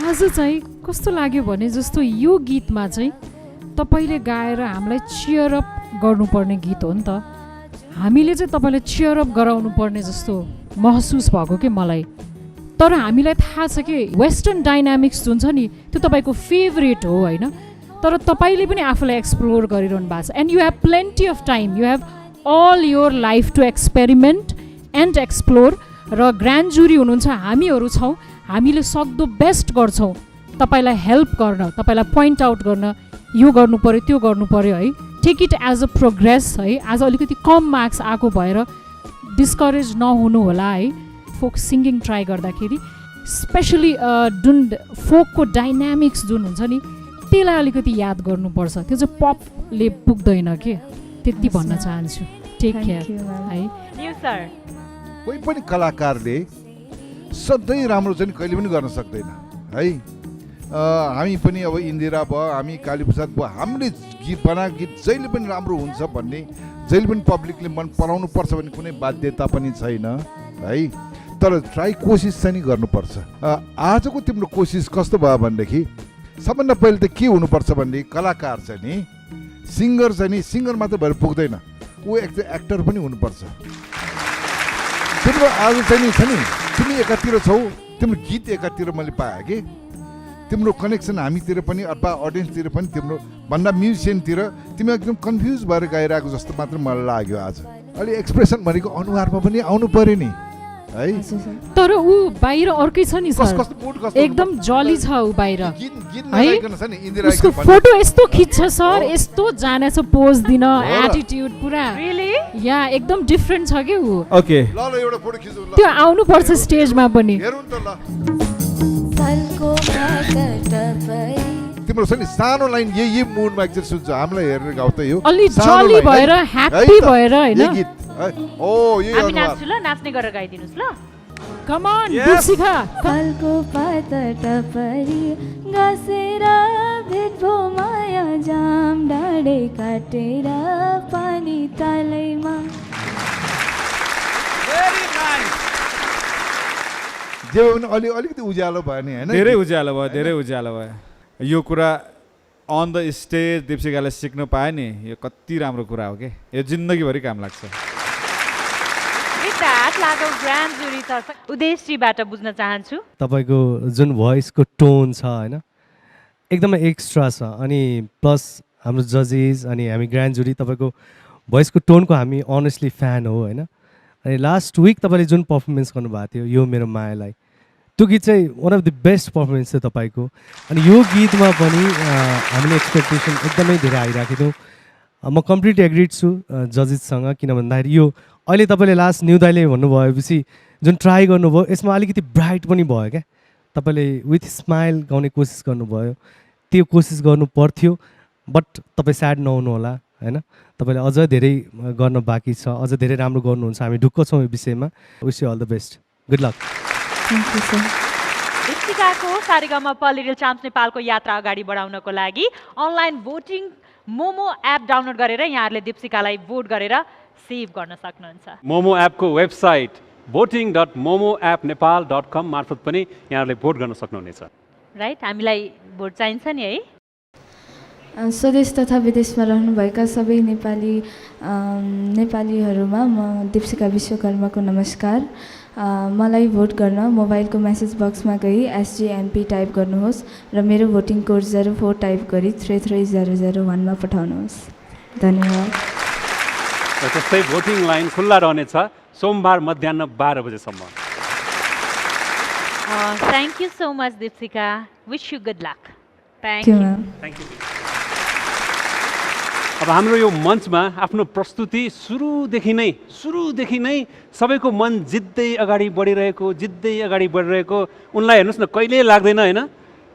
आज चाहिँ कस्तो लाग्यो भने जस्तो यो गीतमा चाहिँ तपाईँले गाएर हामीलाई चियर अप गर्नुपर्ने गीत हो नि त, हामीले चाहिँ तपाईँलाई चियर अप गराउनु पर्ने जस्तो महसुस भएको कि मलाई। तर हामीलाई थाहा छ कि वेस्टर्न डाइनामिक्स जुन छ नि त्यो तपाईँको फेभरेट हो होइन, तर तपाईँले पनि आफूलाई एक्सप्लोर गरिरहनु भएको छ। And you have plenty of time, you have all your life to experiment and explore. र ग्रान्ड जुरी हुनुहुन्छ, हामीहरू छौँ, हामीले सक्दो बेस्ट गर्छौँ तपाईँलाई हेल्प गर्न, तपाईँलाई पोइन्ट आउट गर्न, यो गर्नु पऱ्यो त्यो गर्नु पऱ्यो है। Take it as a progress है। आज अलिकति कम मार्क्स आएको भएर डिस्करेज नहुनु होला है। फोक सिङ्गिङ ट्राई गर्दाखेरि स्पेसली जुन फोकको डाइनामिक्स जुन हुन्छ नि त्यसलाई अलिकति याद गर्नुपर्छ, त्यो चाहिँ पपले पुग्दैन के, त्यति भन्न चाहन्छु। टेक केयर है। न्यू सर, कोही पनि कलाकारले सधैँ राम्रो चाहिँ कहिले पनि गर्न सक्दैन है। हामी पनि अब इन्दिरा भयो, हामी कालीप्रसाद भयो, हामीले गीत बनाएको गीत जहिले पनि राम्रो हुन्छ भन्ने, जहिले पनि पब्लिकले मन पराउनु पर्छ भन्ने कुनै बाध्यता पनि छैन है। तर ट्राई कोसिस चाहिँ नि गर्नुपर्छ। आजको तिम्रो कोसिस कस्तो भयो भनेदेखि सबभन्दा पहिले त के हुनुपर्छ भनेदेखि कलाकार चाहिँ नि, सिङ्गर चाहिँ नि सिङ्गर मात्रै भएर पुग्दैन, ऊ एक्टर पनि हुनुपर्छ। तिम्रो आज चाहिँ नि छ नि, तिमी एकातिर छौ, तिम्रो गीत एकातिर मैले पाएँ कि तिम्रो कनेक्सन हामीतिर पनि अथवा अडियन्सतिर पनि, तिम्रो भन्दा म्युजिसियनतिर तिमी एकदम कन्फ्युज भएर गाइरहेको जस्तो मात्र मलाई लाग्यो। आज अलि एक्सप्रेसन भनेको अनुहारमा पनि आउनु पर्यो नि है। तर ऊ बाहिर अर्कै छ नि सर, एकदम जली छ ऊ बाहिर है। उसको फोटो यस्तो खिच्छ सर, यस्तो जानेछ पोज दिन, एटिट्युड पुरा या एकदम डिफ्रेन्ट छ कि ऊ। ओके ल एउटा फोटो खिचौँ, त्यो आउनुपर्छ स्टेजमा पनि। हेरौँ त ल। तिम्रो छ नि सानो लाइन यही मुडमा एकचोटि सुन्छ, हामीलाई हेरेर गाउँ त यो अलि जली भएर ह्याप्पी भएर हैन। ओ यो हामी नाच्छु ल, नाच्ने गरेर गाइदिनुस् ल। कम अन दीपशिखा। फलको पात टपरी गसेर भेटभो माया जाम डाँडे काटेर पानी तालैमा। Very nice. जे पनि अलिकति उज्यालो भयो नि हैन, धेरै उज्यालो भयो, धेरै उज्यालो भयो। यो कुरा अन द स्टेज दीपशिखाले सिक्न पाए नि, यो कति राम्रो कुरा हो कि, यो जिन्दगीभरि काम लाग्छ। ग्रान्ड जुरी तर्फ उदेशजीबाट बुझ्न चाहन्छु, तपाईँको जुन भोइसको टोन छ होइन एकदमै एक्स्ट्रा छ, अनि प्लस हाम्रो जजेस अनि हामी ग्रान्ड जुरी तपाईँको भोइसको टोनको हामी अनेस्टली फ्यान हो होइन। अनि लास्ट विक तपाईँले जुन पर्फर्मेन्स गर्नुभएको थियो यो मेरो मायालाई, त्यो गीत चाहिँ one of the best performance थियो तपाईँको। अनि यो गीतमा पनि हामीले एक्सपेक्टेसन एकदमै धेरै आइरहेको थियौँ। म कम्प्लिटली एग्रिड छु जजेससँग, किन भन्दाखेरि यो अहिले तपाईँले लास्ट न्यू दाइले भन्नुभएपछि जुन ट्राई गर्नुभयो यसमा अलिकति ब्राइट पनि भयो क्या, तपाईँले विथ स्माइल गाउने कोसिस गर्नुभयो, त्यो कोसिस गर्नु पर्थ्यो, बट तपाईँ स्याड नहुनु होला होइन। तपाईँले अझ धेरै गर्न बाँकी छ, अझ धेरै राम्रो गर्नुहुन्छ, हामी ढुक्क छौँ यो विषयमा। Wish you all the best, good luck. Thank you sir. दीपशिखाको सारेगामा लिटिल च्याम्प्स नेपालको यात्रा अगाडि बढाउनको लागि online voting momo app download गरेर यहाँहरूले दीपशिखालाई भोट गरेर सेभ गर्न सक्नुहुन्छ। मोमो एपको वेबसाइट voting.momoappnepal.com मार्फत पनि यहाँहरूले भोट गर्न सक्नुहुनेछ। राइट, हामीलाई भोट चाहिन्छ नि है। स्वदेश तथा विदेशमा रहनुभएका सबै नेपालीहरूमा म दीप्सिका विश्वकर्माको नमस्कार। मलाई भोट गर्न मोबाइलको मेसेज बक्समा गई SGMP टाइप गर्नुहोस् र मेरो भोटिङ कोड 04 टाइप गरी 33001 मा पठाउनुहोस्। धन्यवाद। त्यस्तै भोटिङ लाइन खुल्ला रहनेछ सोमबार मध्याह 12 बजेसम्म। Thank you so much Deepshika. Wish you good luck. Thank you. Thank you. अब हाम्रो यो मञ्चमा आफ्नो प्रस्तुति सुरुदेखि नै सबैको मन जित्दै अगाडि बढिरहेको उनलाई हेर्नुहोस् न, कहिल्यै लाग्दैन होइन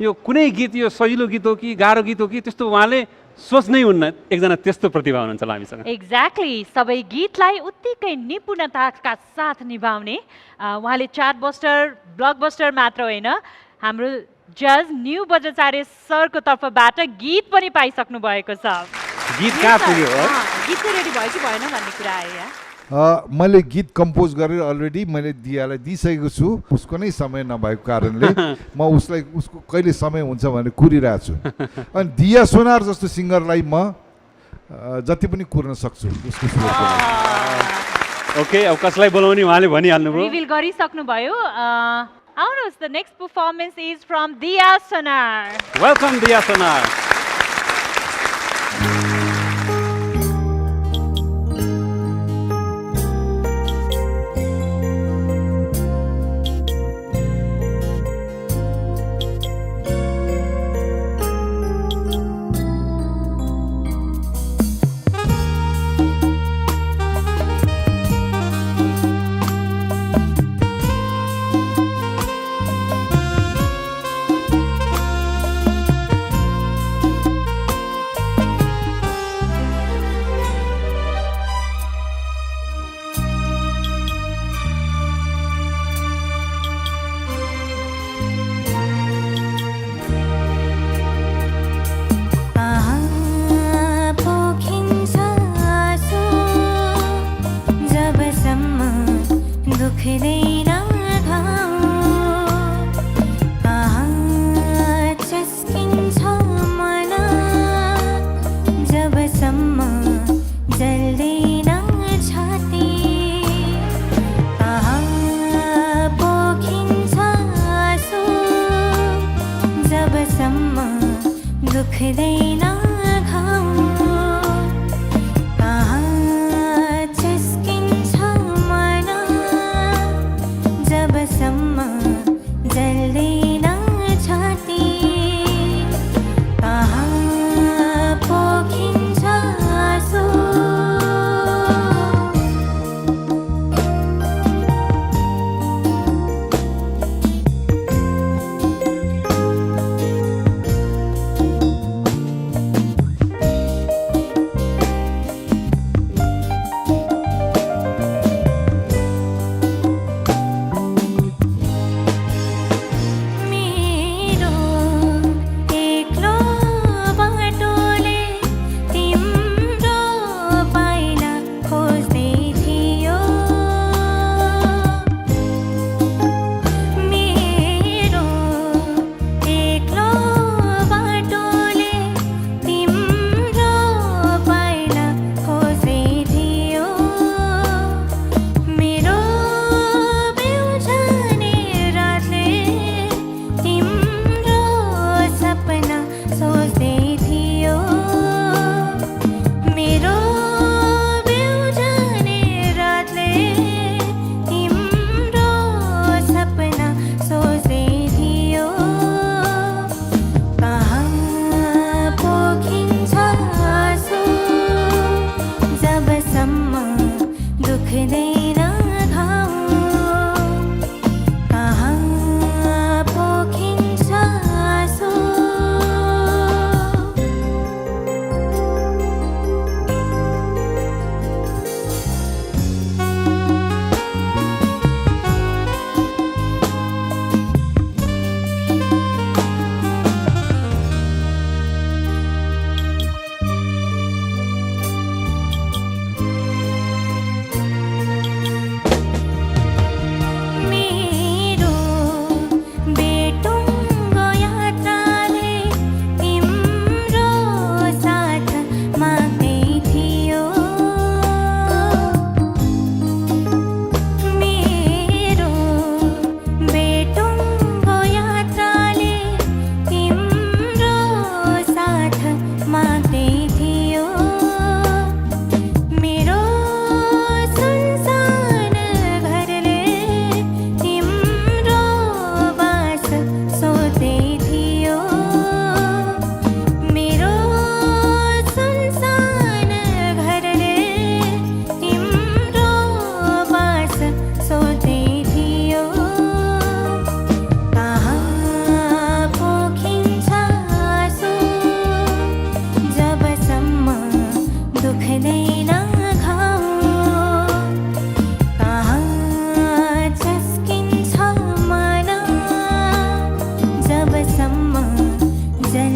यो कुनै गीत यो सजिलो गीत हो कि गाह्रो गीत हो कि त्यस्तो उहाँले सोच्नै हुन्न। एकजना त्यस्तो प्रतिभा हुनुहुन्छ हामीसँग। एक्ज्याक्टली, सबै गीतलाई उत्तिकै निपुणताका साथ निभाउने उहाँले चार्टबस्टर ब्लकबस्टर मात्र होइन, हाम्रो जज न्यू बज्राचार्य सरको तर्फबाट गीत पनि पाइसक्नु भएको छ। गीत कहाँ पुग्यो? गीत चाहिँ रेडी भयो कि भएन भन्ने कुरा आयो यहाँ। मैले गीत कम्पोज गरेर अलरेडी मैले दियालाई दिइसकेको छु। उसको नै समय नभएको कारणले म उसको कहिले समय हुन्छ भनेर कुरिरहेको छु। अनि दिया सोनार जस्तो सिङ्गरलाई म जति पनि कुर्न सक्छु उसको सुरको। ओके, अब कसलाई बोलाउने उहाँले भनिहाल्नुभयो। रिभिल गरिसक्नु भयो। आउनुहोस्, the next performance is from Diya Sonar. Welcome Diya Sonar.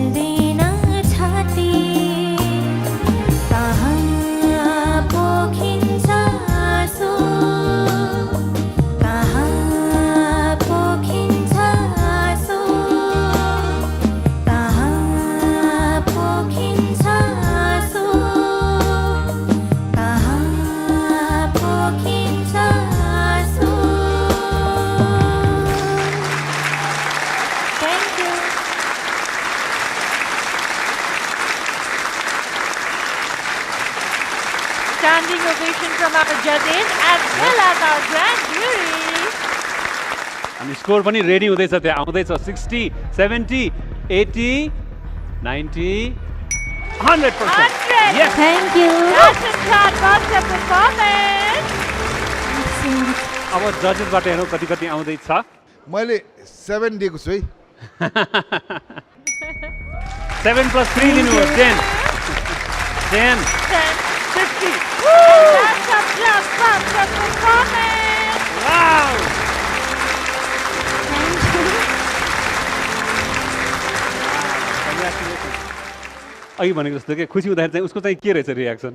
चल्दैन छाती कहाँ पोखिन्छ आँसु कहाँ पोखिन्छ आँसु कहाँ पोखिन्छ आँसु कहाँ पोखिन्छ आँसु Thank you. Standing ovation from our judges as well as our grand jury. अनि स्कोर पनि रेडी हुँदैछ त्यहाँ आउँदैछ 60 70 80 90 100%. Yes. Thank you. Roshan Khan, master performance. अब जजेसबाट हेरौँ कति कति आउँदैछ. मैले 7 दिएको छु है. 7 + 3 दिनुभयो 10 10 50. That's a plus master performance. Wow. अघि भनेको जस्तो कि खुसी हुँदाखेरि चाहिँ उसको चाहिँ के रहेछ रियाक्सन?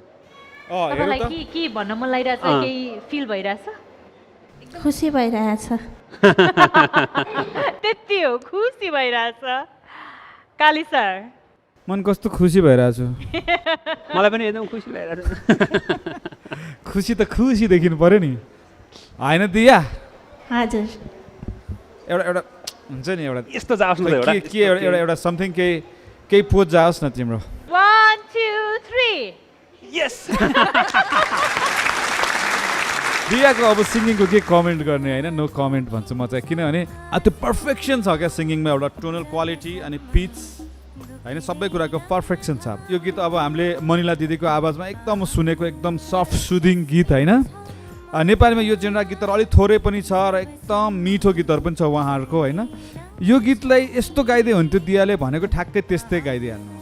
तपाईँलाई के भन्न मन लागिरहेछ केही फिल भइरहेछ? खुसी भइरहेछ त्यति हो खुसी भइरहेछ. काली सर मन कस्तो खुसी भइरहेछु. मलाई पनि एकदम खुसी भइरहेछ. खुसी त खुसी देखिनु पर्यो नि होइन दिया? हजुर एउटा एउटा हुन्छ नि एउटा यस्तो जाओस् न त एउटा के एउटा एउटा समथिङ केही पोज जाओस् न तिम्रो. 1 2 3 यस. दियाको अब सिङ्गिङको के कमेन्ट गर्ने होइन, नो कमेन्ट भन्छु म चाहिँ, किनभने त्यो पर्फेक्सन छ क्या सिङ्गिङमा. एउटा टोनल क्वालिटी अनि पिच होइन सबै कुराको पर्फेक्सन छ. यो गीत अब हामीले मनिला दिदीको आवाजमा एकदम सुनेको एकदम सफ्ट सुदिङ गीत होइन. नेपालीमा यो जेनरा गीतहरू अलिक थोरै पनि छ र एकदम मिठो गीतहरू पनि छ उहाँहरूको होइन. यो गीतलाई यस्तो गाइदियो हुन्थ्यो दियाले भनेको ठ्याक्कै त्यस्तै गाइदिइहाल्नु.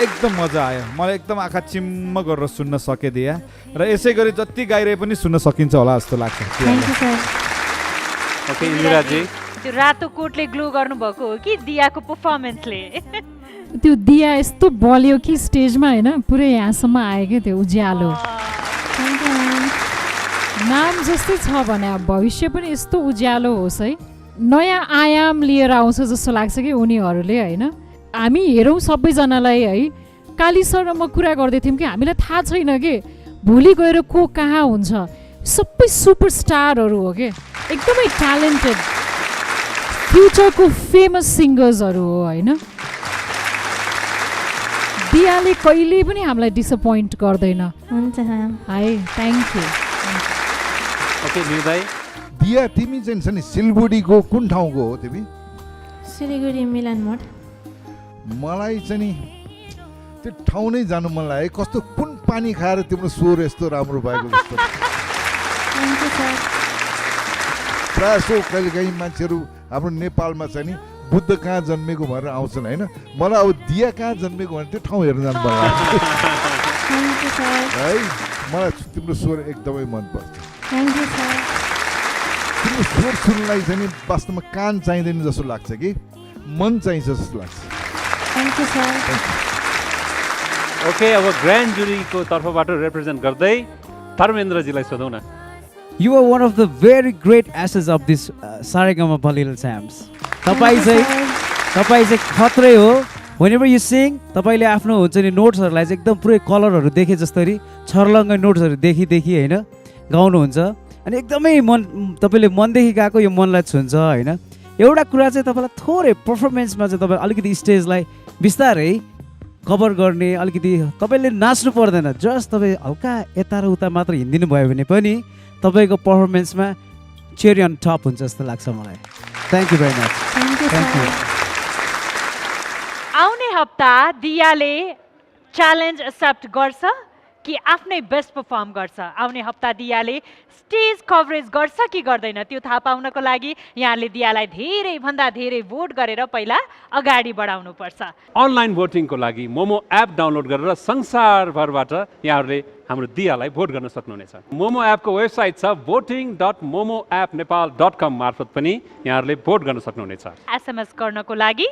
एकदम मजा आयो मलाई. एकदम आँखा चिम्म गरेर सुन्न सके दिया र यसै गरी जति गाइरहे पनि सुन्न सकिन्छ होला जस्तो लाग्छ. ओके इन्दिराजी, त्यो रातो कोटले ग्लो गर्नुभएको हो कि दियाको पर्फर्मेन्सले? त्यो दिया यस्तो बल्यो कि स्टेजमा होइन पुरै यहाँसम्म आयो क्या त्यो उज्यालो. नाम जस्तै छ भने अब भविष्य पनि यस्तो उज्यालो होस् है. नयाँ आयाम लिएर आउँछ जस्तो लाग्छ कि उनीहरूले होइन. हामी हेरौँ सबैजनालाई है. काली सर र म कुरा गर्दै थियौँ कि हामीलाई थाहा छैन कि भोलि गएर को कहाँ हुन्छ. सबै सुपरस्टारहरू हो कि एकदमै ट्यालेन्टेड फ्युचरको फेमस सिङ्गर्सहरू हो होइन. दियाले कहिले पनि हामीलाई डिसपोइन्ट गर्दैन. हुन्छ है थ्याङ्क यू. ओके निदाई दिया तिमी चाहिँ छ नि सिलगढीको कुन ठाउँको हो तिमी? सिलिगुडी मिलन मोड. मलाई चाहिँ नि त्यो ठाउँ नै जानु मन लाग्यो. कस्तो कुन पानी खाएर तिम्रो स्वर यस्तो राम्रो भएको जस्तो. प्रायः सो कहिलेकाहीँ मान्छेहरू हाम्रो नेपालमा चाहिँ नि बुद्ध कहाँ जन्मेको भनेर आउँछन् होइन. मलाई अब दिया कहाँ जन्मेको भने त्यो ठाउँ हेर्न जानु पर्छ है. मलाई तिम्रो स्वर एकदमै मनपर्छ. तिम्रो स्वर सुन्नलाई चाहिँ नि वास्तवमा कान चाहिँदैन जस्तो लाग्छ कि मन चाहिन्छ जस्तो लाग्छ. ओके अब ग्रान्ड जुरीको तर्फबाट रिप्रेजेन्ट गर्दै धर्मेन्द्रजीलाई सोधौँ न. You are one of the very great assets of this Saregama Little Champs. तपाईँ चाहिँ खत्रै हो. Whenever you sing, तपाईँले आफ्नो हुन्छ नि नोट्सहरूलाई चाहिँ एकदम पुरै कलरहरू देखे जस्तरी छर्लङ्ग नोट्सहरू देखि होइन गाउनुहुन्छ. अनि एकदमै तपाईँले मनदेखि गएको यो मनलाई छुन्छ होइन. एउटा कुरा चाहिँ तपाईँलाई थोरै पर्फर्मेन्समा चाहिँ तपाईँ अलिकति स्टेजलाई बिस्तारै कभर गर्ने, अलिकति तपाईँले नाच्नु पर्दैन, जस्ट तपाईँ हल्का यता र उता मात्र हिँडिदिनु भयो भने पनि तपाईँको पर्फर्मेन्समा चेरी अन टप हुन्छ जस्तो लाग्छ मलाई. Thank you very much. Thank you. आउने हप्ता दियाले च्यालेन्ज एक्सेप्ट गर्छ कि आफ्नै बेस्ट पर्फर्म गर्छ? आउने हप्ता दियाले स्टेज कभरेज गर्छ कि गर्दैन त्यो थाहा पाउनको लागि यहाँले दियालाई धेरैभन्दा धेरै भोट गरेर पहिला अगाडि बढाउनुपर्छ। अनलाइन भोटिङको लागि मोमो एप डाउनलोड गरेर संसारभरबाट यहाँहरूले हाम्रो दियालाई भोट गर्न सक्नुहुनेछ। मोमो एपको वेबसाइट छ voting.momoappnepal.com मार्फत पनि यहाँहरूले भोट गर्न सक्नुहुनेछ। एसएमएस गर्नको लागि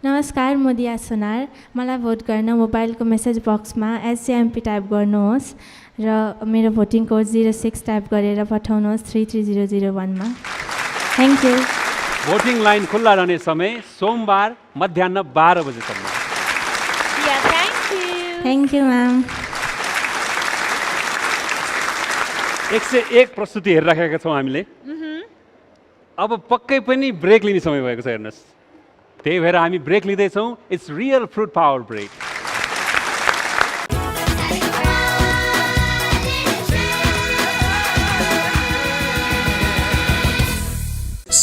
नमस्कार, म दिया सोनार। मलाई भोट गर्न मोबाइलको मेसेज बक्समा SJMP टाइप गर्नुहोस् र मेरो भोटिङ कोड 06 टाइप गरेर पठाउनुहोस् 33001 मा। Thank you. भोटिङ लाइन खुल्ला रहने समय सोमबार मध्याह 12 बजेसम्म। Thank you ma'am. 101 प्रस्तुति हेरिराखेका छौँ हामीले। अब पक्कै पनि ब्रेक लिने समय भएको छ हेर्नुहोस्। त्यही भएर हामी ब्रेक लिँदैछौँ। It's real fruit power break.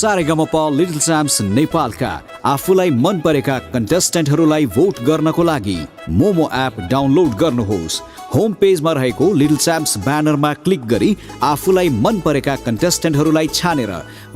Sa Re Ga Ma Pa little champs नेपालका आफूलाई मन परेका कन्टेस्टेन्टहरूलाई भोट गर्नको लागि मोमो एप डाउनलोड गर्नुहोस्। होम पेजमा रहेको लिटल च्याम्प्स ब्यानरमा क्लिक गरी आफूलाई मन परेका कन्टेस्टेन्टहरूलाई छानेर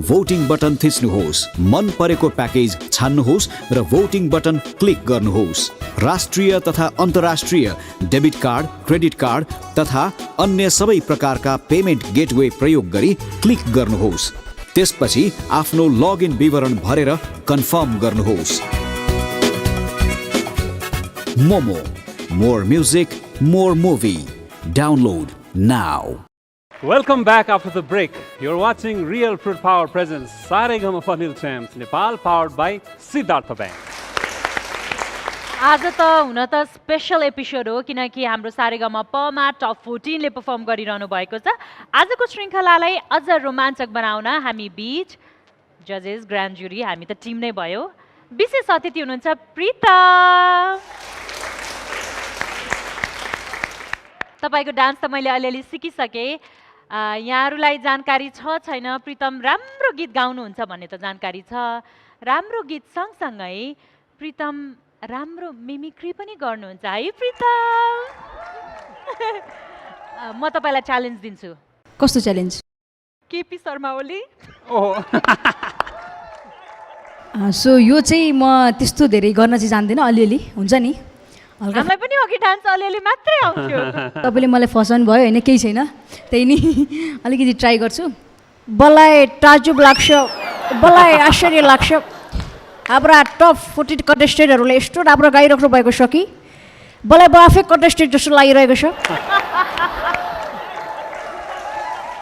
भोटिङ बटन थिच्नुहोस्। मन परेको प्याकेज छान्नुहोस् र भोटिङ बटन क्लिक गर्नुहोस्। राष्ट्रिय तथा अन्तर्राष्ट्रिय डेबिट कार्ड, क्रेडिट कार्ड तथा अन्य सबै प्रकारका पेमेन्ट गेटवे प्रयोग गरी क्लिक गर्नुहोस्। त्यसपछि आफ्नो लगइन विवरण भरेर कन्फर्म गर्नुहोस्। Momo, more music, more movie, download now. Welcome back after the break. You're watching Real Fruit Power presents Saregama Little Champs Nepal, powered by Siddhartha Bank. आज त हुन त स्पेशल एपिसोड हो किनकि हाम्रो सारेगमपमा टप 14 ले परफर्म गरिरहनु भएको छ। आजको श्रृङ्खलालाई अझ रोमाञ्चक बनाउन हामी बीच जजेस, ग्रान्ड जुरी, हामी त टिम नै भयो। विशेष अतिथि हुनुहुन्छ प्रीतम। तपाईको डान्स त मैले अलिअलि सिकिसकेँ। यहाँहरूलाई जानकारी छ छैन प्रीतम राम्रो गीत गाउनुहुन्छ भन्ने त जानकारी छ। राम्रो गीत सँगसँगै प्रीतम राम्रो मिमिक्री पनि गर्नुहुन्छ है प्रीतम। म तपाईँलाई च्यालेन्ज दिन्छु। कस्तो च्यालेन्ज? केपी शर्मा ओली। सो यो चाहिँ म त्यस्तो धेरै गर्न चाहिँ जान्दिनँ, अलिअलि हुन्छ नि। हामीलाई पनि अघि डान्स अलिअलि मात्रै आउँथ्यो। तपाईँले मलाई फसाउनु भयो होइन, केही छैन, त्यही नि अलिकति ट्राई गर्छु। बल्लाई ताजुब लाग्छ, बल्लाई आश्चर्य लाग्छ, हाम्रा टप 14 कन्टेस्टेन्टहरूले यस्तो राम्रो गाइराख्नु भएको छ कि बल्लाई म आफै कन्टेस्टेन्ट जस्तो लागिरहेको छ।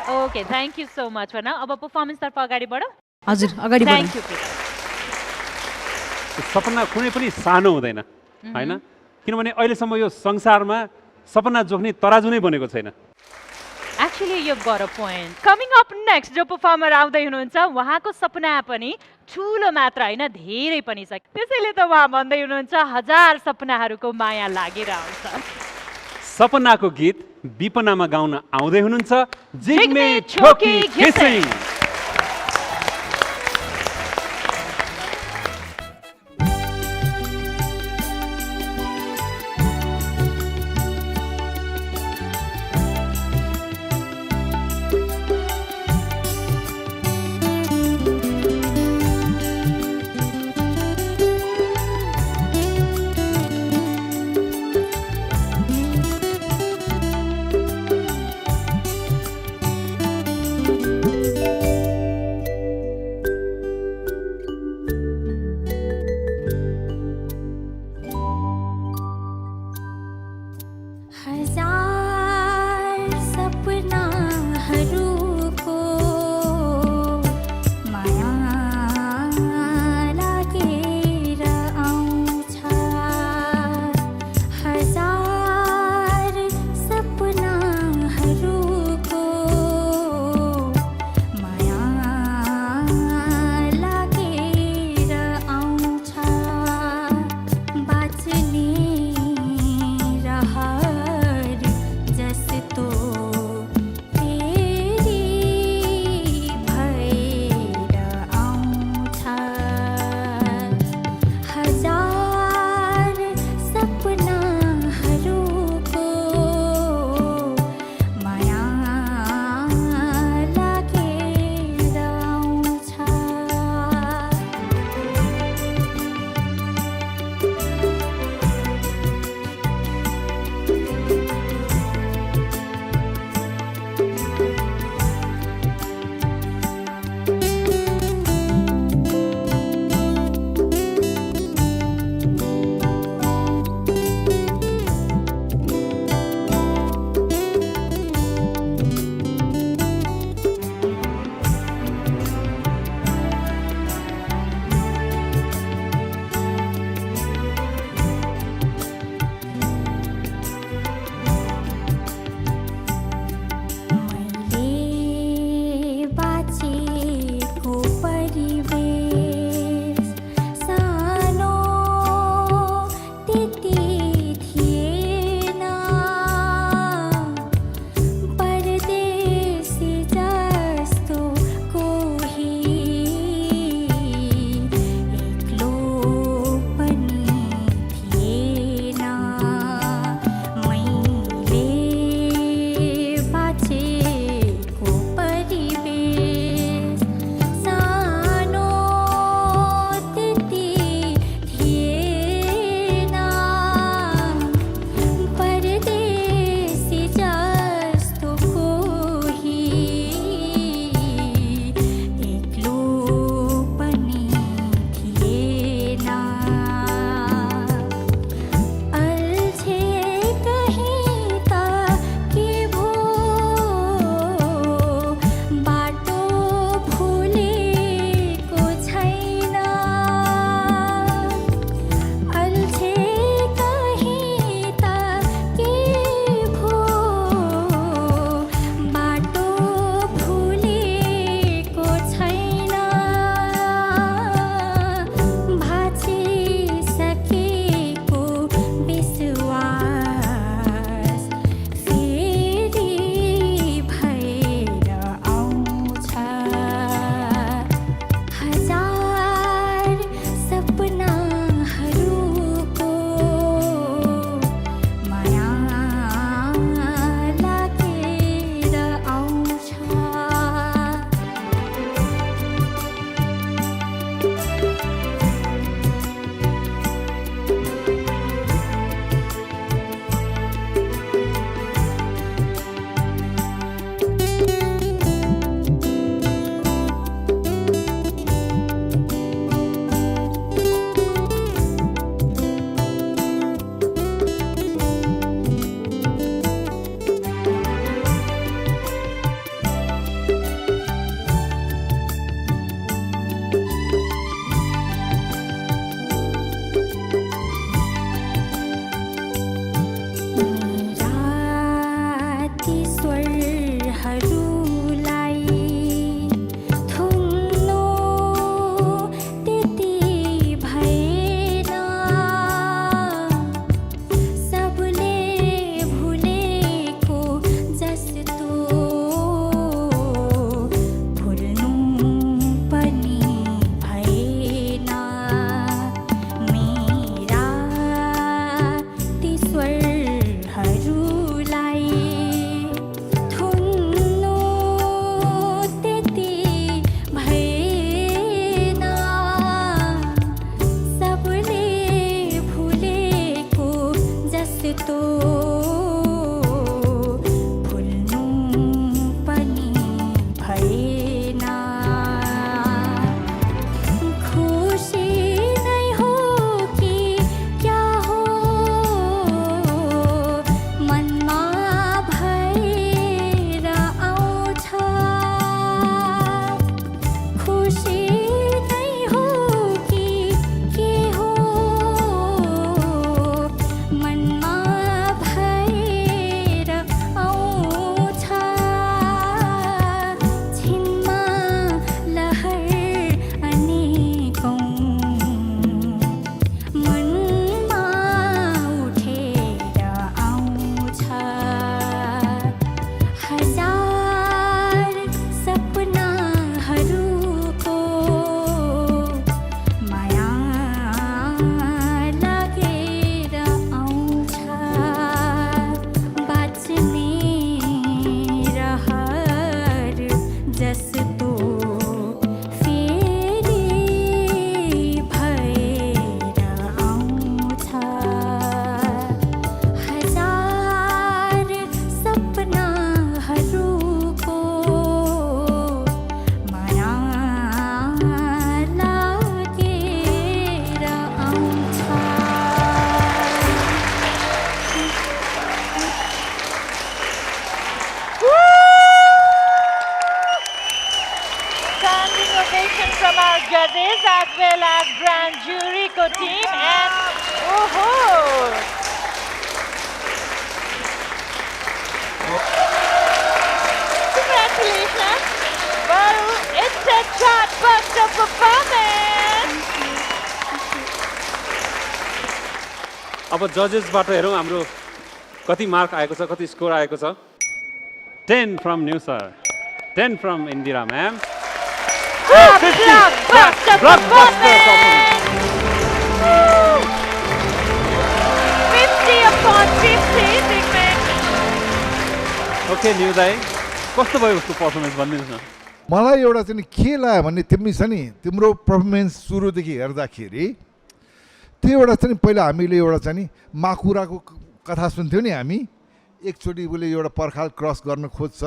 Okay, thank you so much भन। अब पर्फर्मेन्सतर्फ अगाडि बढौँ। हजुर, अगाडि बढौँ। Thank you. सपना कुनै पनि सानो हुँदैन हैन, किनभने अहिलेसम्म यो संसारमा सपना जोख्ने तराजु नै बनेको छैन। Actually you got a point. Coming up next जो पर्फर्मर आउँदै हुनुहुन्छ उहाँको सपना पनि ठुलो मात्र होइन, धेरै पनि छ। त्यसैले त उहाँ भन्दै हुनुहुन्छ 1000 सपनाहरूको माया लागेर आउँछ। सपनाको गीत विपनामा गाउन आउँदै हुनुहुन्छ जिग्मे छोकी घिसिङ। ग्रान्ड जुरीको टिम एन्ड ओहो Congratulations! Well, it's a chartbuster performance! अब जजेसबाट हेरौँ हाम्रो कति मार्क आएको छ, कति स्कोर आएको छ। 10 from New Sir, 10 from Indira ma'am. Blockbuster performance! 50 upon 50, Zigmik. Okay new दाई, कस्तो भयो उसको पर्फर्मेन्स भनिदिनुहोस् न। मलाई एउटा चाहिँ के लाग्यो भने तिमी छ नि तिम्रो पर्फर्मेन्स सुरुदेखि हेर्दाखेरि त्यो एउटा चाहिँ पहिला हामीले एउटा चाहिँ नि माकुराको कथा सुन्थ्यौँ नि हामी एकचोटि उसले एउटा पर्खाल क्रस गर्न खोज्छ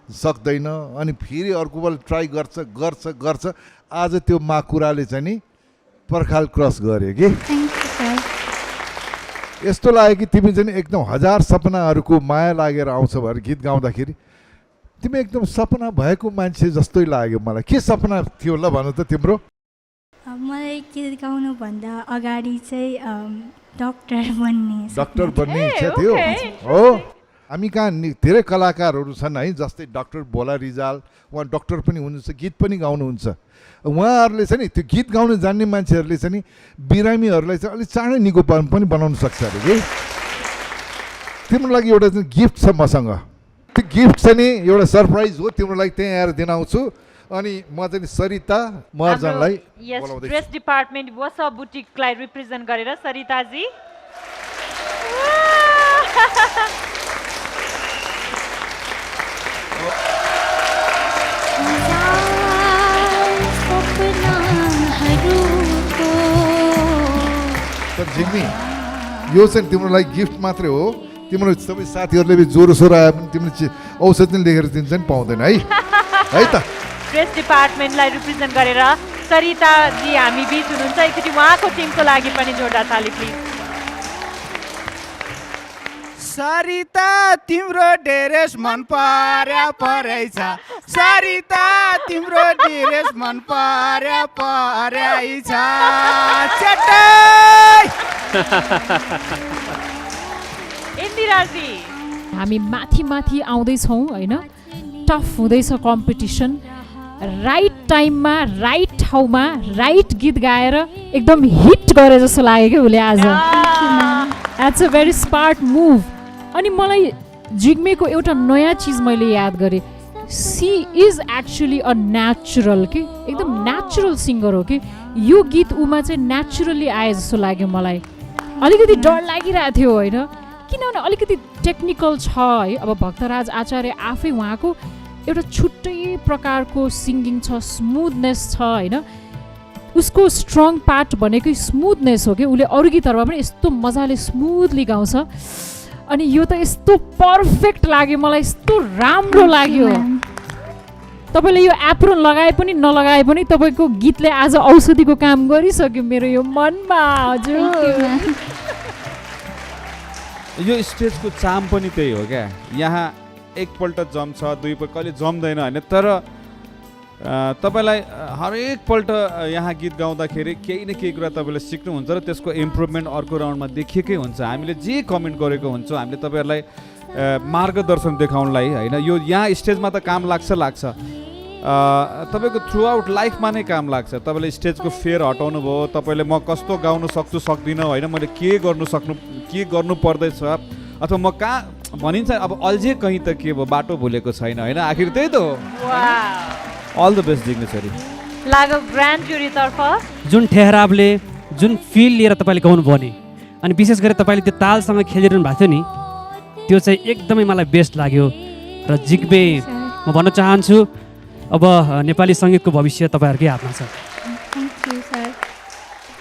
सक्दैन अनि फेरि अर्को बल ट्राई गर्छ गर्छ गर्छ आज त्यो माकुराले चाहिँ नि पर्खाल क्रस गर्यो कि यस्तो लाग्यो कि तिमी चाहिँ एकदम हजार सपनाहरूको माया लागेर आउँछ भनेर गीत गाउँदाखेरि तिमी एकदम सपना भएको मान्छे जस्तै लाग्यो मलाई। के सपना थियो ल भन त तिम्रो? मलाई गीत गाउनुभन्दा अगाडि चाहिँ डक्टर बन्ने इच्छा थियो हो। हामी कहाँ धेरै कलाकारहरू छन् है जस्तै डाक्टर भोला रिजाल उहाँ डक्टर पनि हुनुहुन्छ गीत पनि गाउनुहुन्छ। उहाँहरूले चाहिँ नि त्यो गीत गाउन जान्ने मान्छेहरूले चाहिँ नि बिरामीहरूलाई चाहिँ अलिक चाँडै निको पनि बनाउन सक्छ अरे कि। तिम्रो लागि एउटा चाहिँ गिफ्ट छ मसँग, त्यो गिफ्ट चाहिँ नि एउटा सरप्राइज हो तिम्रो लागि त्यहीँ आएर दिन आउँछु। अनि म चाहिँ सरिता महर्जनलाई बोलाउँदै ड्रेस डिपार्टमेन्ट वसा बुटिकलाई रिप्रेजेन्ट गरेर सरिताजी जिम्मी यो चाहिँ तिम्रो लागि गिफ्ट मात्रै हो। तिम्रो सबै साथीहरूले पनि ज्वरो सोरो आयो भने तिमीले औषध पनि लेखेर दिन्छ नि पाउँदैन है है त। ड्रेस डिपार्टमेन्टलाई रिप्रेजेन्ट गरेर सरिताजी हामी बिच हुनुहुन्छ, एकचोटि उहाँको टिमको लागि पनि जोरदार ताली प्लिज। सरिता तिम्रो ड्रेस मन पर्या परेछ, सरिता तिम्रो ड्रेस मन पर्या परेछ इन्दिराजी हामी माथि माथि आउँदैछौँ होइन, टफ हुँदैछ कम्पिटिसन। राइट टाइममा राइट ठाउँमा राइट गीत गाएर एकदम हिट गरे जस्तो लाग्यो कि उसले आज। That's a very smart move. अनि मलाई जिग्मेको एउटा नयाँ चिज मैले याद गरेँ, she is actually a natural कि एकदम नेचुरल सिङ्गर हो कि। यो गीत उमा चाहिँ नेचुरली आए जस्तो लाग्यो मलाई। अलिकति डर लागिरहेको थियो होइन, किनभने अलिकति टेक्निकल छ है। अब भक्तराज आचार्य आफै उहाँको एउटा छुट्टै प्रकारको सिङ्गिङ छ, स्मुथनेस छ होइन। उसको स्ट्रङ पार्ट भनेकै स्मुथनेस हो कि। उसले अरू गीतहरूमा पनि यस्तो मजाले स्मुथली गाउँछ। अनि यो त यस्तो पर्फेक्ट लाग्यो मलाई, यस्तो राम्रो लाग्यो। तपाईँले यो एप्रोन लगाए पनि नलगाए पनि तपाईँको गीतले आज औषधिको काम गरिसक्यो मेरो यो मनमा। हजुर यो स्टेजको चाम पनि त्यही हो क्या। यहाँ एकपल्ट जम्छ दुईपल्ट कहिले जम्दैन होइन, तर तपाईँलाई हरेकपल्ट यहाँ गीत गाउँदाखेरि केही न केही कुरा तपाईँले सिक्नुहुन्छ र त्यसको इम्प्रुभमेन्ट अर्को राउन्डमा देखिएकै हुन्छ। हामीले जे कमेन्ट गरेको हुन्छौँ हामीले तपाईँहरूलाई मार्गदर्शन देखाउनलाई होइन। यो यहाँ स्टेजमा त काम लाग्छ तपाईँको थ्रु आउट लाइफमा नै काम लाग्छ। तपाईँले स्टेजको फेयर हटाउनु भयो, तपाईँले म कस्तो गाउनु सक्छु सक्दिनँ होइन, मैले के गर्नु पर्दैछ अथवा म कहाँ भनिन्छ अब अल्झे कहीँ त के भयो बाटो भुलेको छैन होइन, आखिर त्यही त हो। All the best Jigneshwari. लाग्यो ग्रान्ड जुरी तर्फ जुन ठहरावले जुन फिल लिएर तपाईँले गाउनुभयो नि, अनि विशेष गरी तपाईँले त्यो तालसँग खेलिरहनु भएको थियो नि, त्यो चाहिँ एकदमै मलाई बेस्ट लाग्यो। र जिग्मे म भन्न चाहन्छु अब नेपाली सङ्गीतको भविष्य तपाईँहरूकै हातमा छ।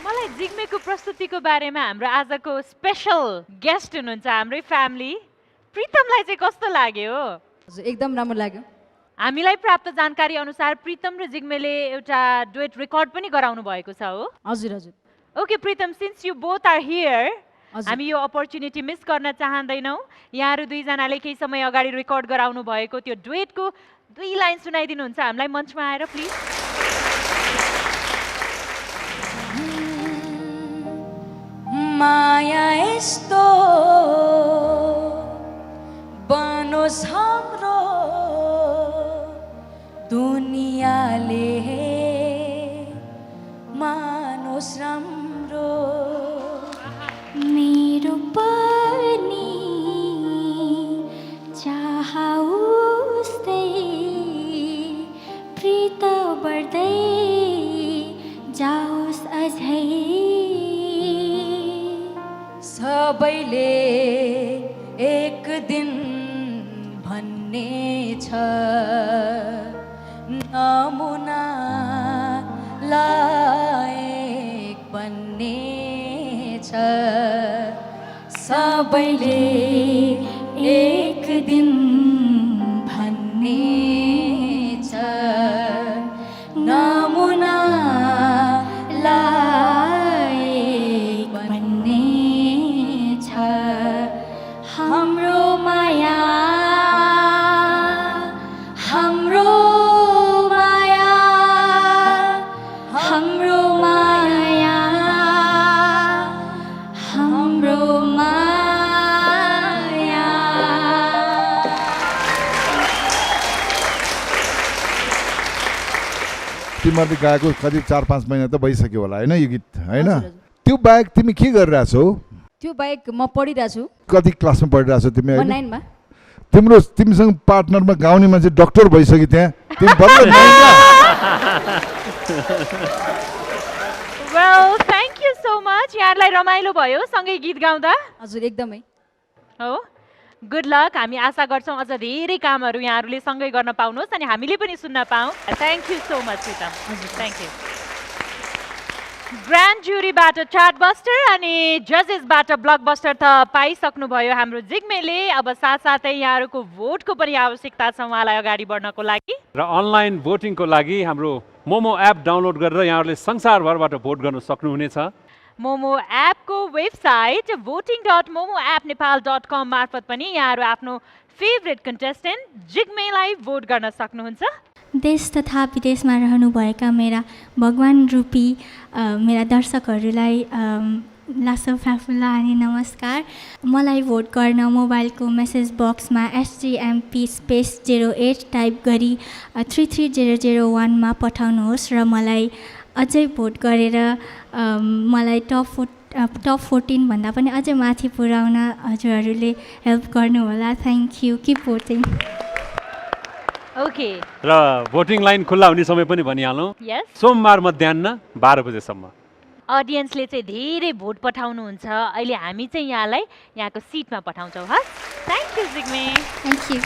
मलाई जिग्मेको प्रस्तुतिको बारेमा हाम्रो आजको स्पेसल गेस्ट हुनुहुन्छ हाम्रै फ्यामिली प्रितमलाई चाहिँ कस्तो लाग्यो? एकदम राम्रो लाग्यो। हामीलाई प्राप्त जानकारी अनुसार प्रितम र जिग्मेले एउटा डुएट रेकर्ड पनि गराउनु भएको छ हो? हजुर हजुर। Okay Pritam, since you both are here, हामी यो अपर्च्युनिटी मिस गर्न चाहँदैनौँ। यहाँहरू दुईजनाले केही समय अगाडि रेकर्ड गराउनु भएको त्यो डुएटको 2 लाइन सुनाइदिनुहुन्छ हामीलाई मञ्चमा आएर प्लिज। माया यस्तो बनोस् हाम्रो दुनियाँले मानोस् राम्रो मेरो पनि चाह उस्तै प्रीत बढ्दै जाओस् अझै सबैले एक दिन भन्ने छ नमुना लायक बन्ने छ सबैले एक दिन भन्ने छ नमुना लायक बन्ने छ हाम्रो माया हाम्रो माया हाम्रो माया हाम्रो माया तिमीहरूले गाएको करिब 4-5 महिना त भइसक्यो होला होइन यो गीत होइन? त्यो बाहेक तिमी के गरिरहेछौ? त्यो बाहेक म पढिरहेको छु। कति क्लासमा पढिरहेछौ तिमी म अहिले? 9 मा। तिमीसँग पार्टनरमा गाउने मान्छे डक्टर भइसक्यो त्यहाँ, तिमी बल्ल नायिका। Well thank you so much. यहाँहरूलाई रमाइलो भयो सँगै गीत गाउँदा? हजुर एकदमै हो। Good lock. हामी आशा गर्छौँ अझ धेरै कामहरू यहाँहरूले सँगै गर्न पाउनुहोस् अनि हामीले पनि सुन्न पाऊँ। Thank you so much Pritam. हजुर थ्याङ्क यू। ग्रान्ड ज्युरीबाट चार्टबस्टर अनि जजेसबाट ब्लकबस्टर त पाइसक्नुभयो हाम्रो जिग्मेले। अब साथसाथै यहाँहरूको भोटको पनि आवश्यकता छ उहाँलाई अगाडि बढ्नको लागि। र अनलाइन भोटिङको लागि हाम्रो मोमो एप डाउनलोड गरेर यहाँहरूले संसारभरबाट भोट गर्न सक्नुहुनेछ। मोमो एपको वेबसाइट voting.momoappnepal.com मार्फत पनि यहाँहरू आफ्नो फेभरेट कन्टेस्टेन्ट जिग्मेलाई भोट गर्न सक्नुहुन्छ। देश तथा विदेशमा रहनुभएका मेरा भगवान रूपी मेरा दर्शकहरूलाई लासो फ्याफुल्ला अनि नमस्कार। मलाई भोट गर्न मोबाइलको मेसेज बक्समा SGMP स्पेस 08 टाइप गरी 33001 मा पठाउनुहोस् र मलाई अझै भोट गरेर मलाई टप 14 भन्दा पनि अझै माथि पुर्याउन हजुरहरूले हेल्प गर्नुहोला। Thank you. Keep voting. Okay. र भोटिङ लाइन खुल्ला हुने समय पनि भनिहालौँ। यस। सोमबार मध्याह 12 बजेसम्म। अडियन्सले चाहिँ धेरै भोट पठाउनुहुन्छ। अहिले हामी चाहिँ यहाँलाई यहाँको सिटमा पठाउँछौँ। हस्। Thank you Jigme. Thank you.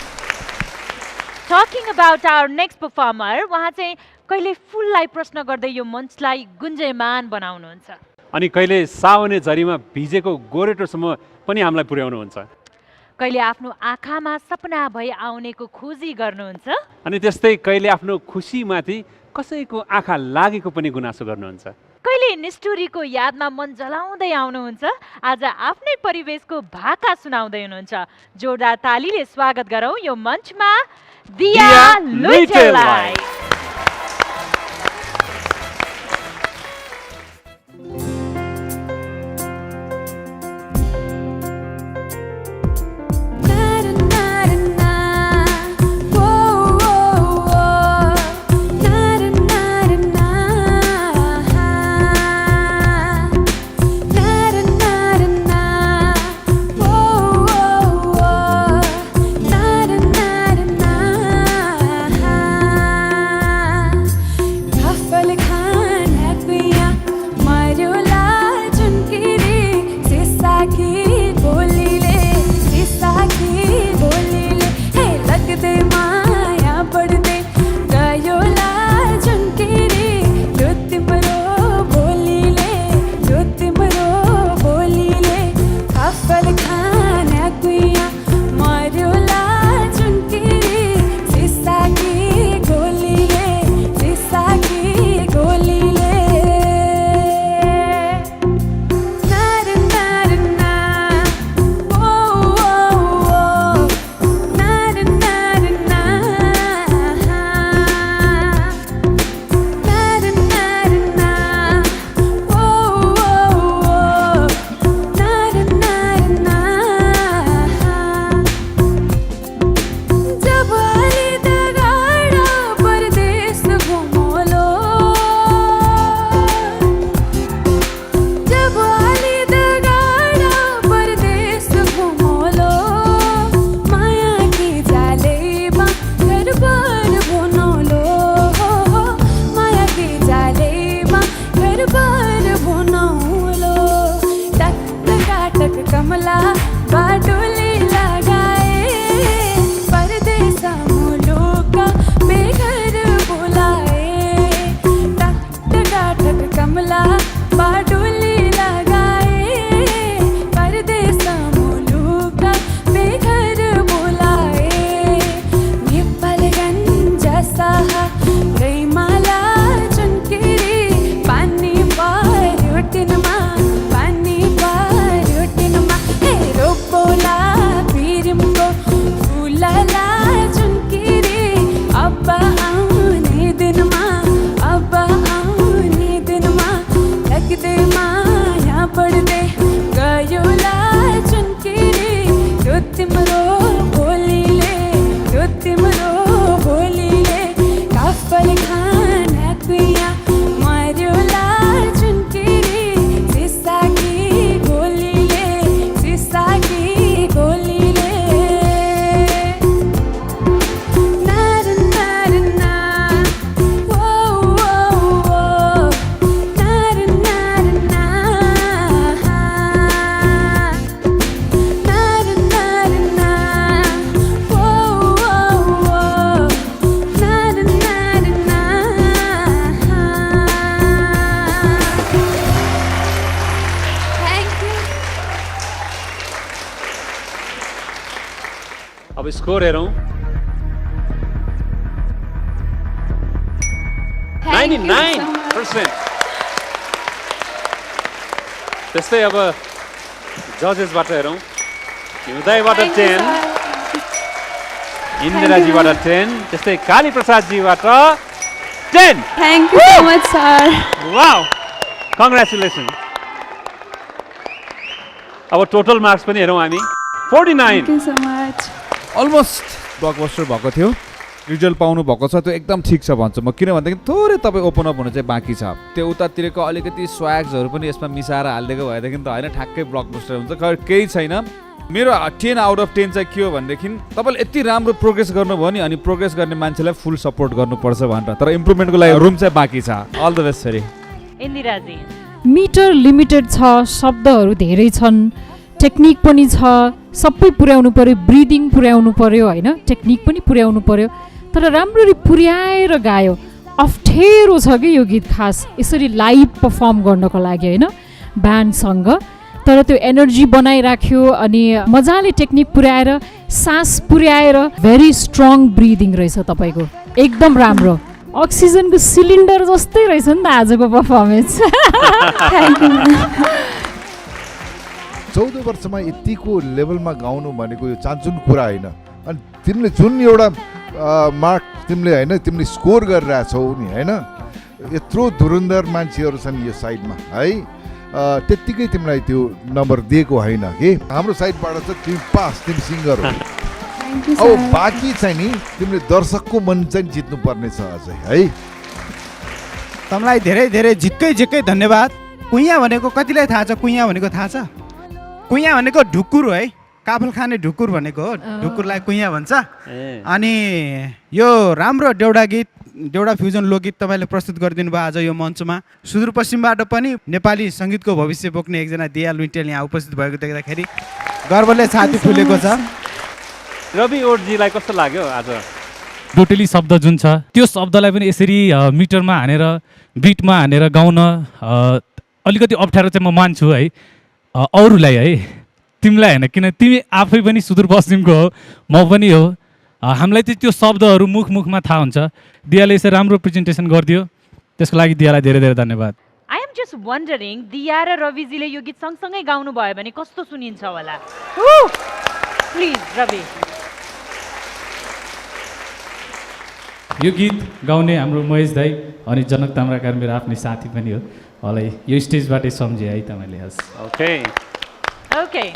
Talking about our next performer, उहाँ चाहिँ कहिले फुललाई प्रश्न गर्दै यो मञ्चलाई गुन्जयमान बनाउनुहुन्छ अनि कहिले सावने झरीमा भिजेको गोरेटोसम्म पनि हामीलाई पुर्याउनुहुन्छ। कहिले आफ्नो आँखामा सपना भई आउनेको खोजी गर्नुहुन्छ अनि त्यस्तै कहिले आफ्नो खुसीमाथि कसैको आँखा लागेको पनि गुनासो गर्नुहुन्छ। कहिले निष्ठुरीको यादमा मन जलाउँदै आउनुहुन्छ। आज आफ्नै परिवेशको भाका सुनाउँदै हुनुहुन्छ। जोरदार तालीले स्वागत गरौँ यो मञ्चमा दिया लुइटेललाई। na अब स्कोर हेरौँ 99%। त्यस्तै अब जजेसबाट हेरौँ उदयबाट 10, इन्दिराजीबाट 10, त्यस्तै काली प्रसादजीबाट 10। Thank you so much, sir. Wow, congratulation. अब टोटल मार्क्स पनि हेरौँ हामी 49। Thank you so much. Almost blockbuster भएको थियो, रिजल्ट पाउनु भएको छ, त्यो एकदम ठिक छ भन्छु म। किनभनेदेखि थोरै तपाईँ ओपन अप हुनु चाहिँ बाँकी छ। त्यो उतातिरको अलिकति स्वाग्सहरू पनि यसमा मिसाएर हालिदिएको भएदेखि त होइन ठ्याक्कै ब्लकबस्टर हुन्छ। खै केही छैन। मेरो 10 आउट अफ 10 चाहिँ के हो भनेदेखि तपाईँले यति राम्रो प्रोग्रेस गर्नुभयो नि, अनि प्रोग्रेस गर्ने मान्छेलाई फुल सपोर्ट गर्नुपर्छ भनेर, तर इम्प्रुभमेन्टको लागि रुम चाहिँ बाँकी छ। अल द बेस्ट फेरि। इन्दिराजी मिटर लिमिटेड छ, शब्दहरू धेरै छन्, टेक्निक पनि छ, सबै पुर्याउनु पर्यो, ब्रिदिङ पुर्याउनु पर्यो होइन, टेक्निक पनि पुर्याउनु पर्यो, तर राम्ररी पुर्याएर गायो। अप्ठ्यारो छ कि यो गीत खास यसरी लाइभ पर्फर्म गर्नको लागि होइन ब्यान्डसँग, तर त्यो एनर्जी बनाइराख्यो अनि मजाले टेक्निक पुर्याएर सास पुर्याएर भेरी स्ट्रङ ब्रिदिङ रहेछ तपाईँको, एकदम राम्रो। अक्सिजनको सिलिन्डर जस्तै रहेछ नि त आजको पर्फर्मेन्स। 14 वर्षमा यतिको लेभलमा गाउनु भनेको यो चान्चुन कुरा होइन। अनि तिमीले जुन एउटा मार्क तिमीले स्कोर गरिरहेछौ नि होइन, यत्रो धुरन्धर मान्छेहरू छन् यो साइडमा है, त्यत्तिकै तिमीलाई त्यो नम्बर दिएको होइन कि हाम्रो साइडबाट चाहिँ तिमी पास, तिमी सिङ्गर हो। अब बाँकी चाहिँ नि तिमीले दर्शकको मन चाहिँ जित्नु पर्ने छ अझै है। तपाईँलाई धेरै धेरै झिक्कै धन्यवाद। कुइयाँ भनेको कतिलाई थाहा छ? कुइयाँ भनेको थाहा छ? कुइयाँ भनेको ढुकुर हो है, काफल खाने ढुकुर भनेको हो, ढुकुरलाई कुइयाँ भन्छ। अनि यो राम्रो देउडा गीत, देउडा फ्युजन लोकगीत तपाईँले प्रस्तुत गरिदिनु भयो आज यो मञ्चमा। सुदूरपश्चिमबाट पनि नेपाली सङ्गीतको भविष्य बोक्ने एकजना दयाल लुइटेल यहाँ उपस्थित भएको देख्दाखेरि गर्वले छाती फुलेको छ। रवि ओडजीलाई कस्तो लाग्यो आज? टोटली शब्द जुन छ त्यो शब्दलाई पनि यसरी मिटरमा हानेर बिटमा हानेर गाउन अलिकति अप्ठ्यारो चाहिँ म मान्छु है अरूलाई है, तिमीलाई होइन, किन तिमी आफै पनि सुदूरपश्चिमको हो, म पनि हो, हामीलाई चाहिँ त्यो शब्दहरू मुखमा थाहा हुन्छ। दियाले यसरी राम्रो प्रेजेन्टेसन गरिदियो, त्यसको लागि दियालाई धेरै धेरै धन्यवाद। आई एम जस्ट वन्डरिङ दिया र रविजीले यो गीत सँगसँगै गाउनु भयो भने कस्तो सुनिन्छ होला? प्लिज रवि। यो गीत गाउने हाम्रो महेश दाई अनि जनक ताम्राकार मेरो आफ्नै साथी पनि हो, मलाई यो स्टेजबाटै सम्झे है तपाईँले। हस् ओके ओके।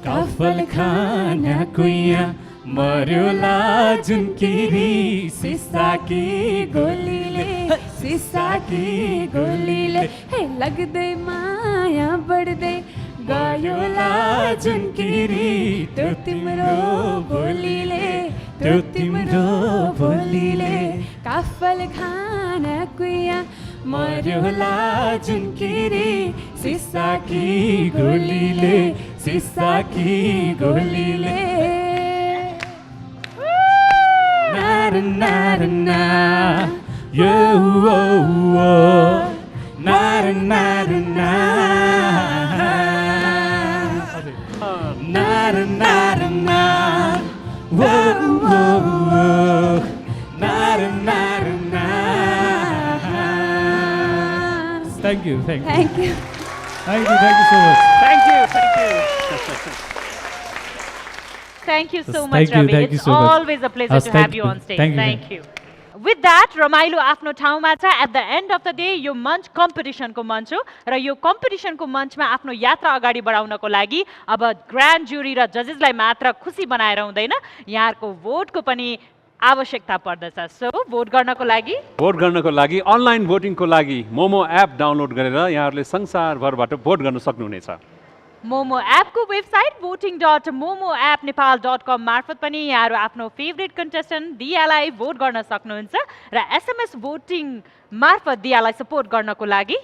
कफल खाना कुइया मर्योला जुन किरी सिसा की गोलीले हे लाग्दै माया बढ्दै गयोला जुन किरी त्यो तिम्रो बोलीले काफल खाना कुइया मर्योला जुन किरी सिसा की गोलीले na yo na Thank you so much. Thank you so much, Ravi. It's always a pleasure to have you on stage. Thank you. With that, रमाइलो आफ्नो ठाउँमा छ। At the end of the day, यो मञ्च कम्पिटिसनको मञ्च हो र यो कम्पिटिसनको मञ्चमा आफ्नो यात्रा अगाडि बढाउनको लागि अब ग्रान्ड जुरी र जजेसलाई मात्र खुसी बनाएर हुँदैन, यहाँहरूको भोटको पनि आवश्यकता पर्दछ। सो भोट गर्नको लागि अनलाइन भोटिङको लागि मोमो एप डाउनलोड गरेर यहाँहरूले संसारभरबाट भोट गर्न सक्नुहुनेछ। मोमो एपको वेबसाइट voting.momoappnepal.com मार्फत पनि यहाँहरू आफ्नो फेभरेट कन्टेस्टेन्ट दियालाई भोट गर्न सक्नुहुन्छ र SMS भोटिङ मार्फत दियालाई सपोर्ट गर्नको लागि।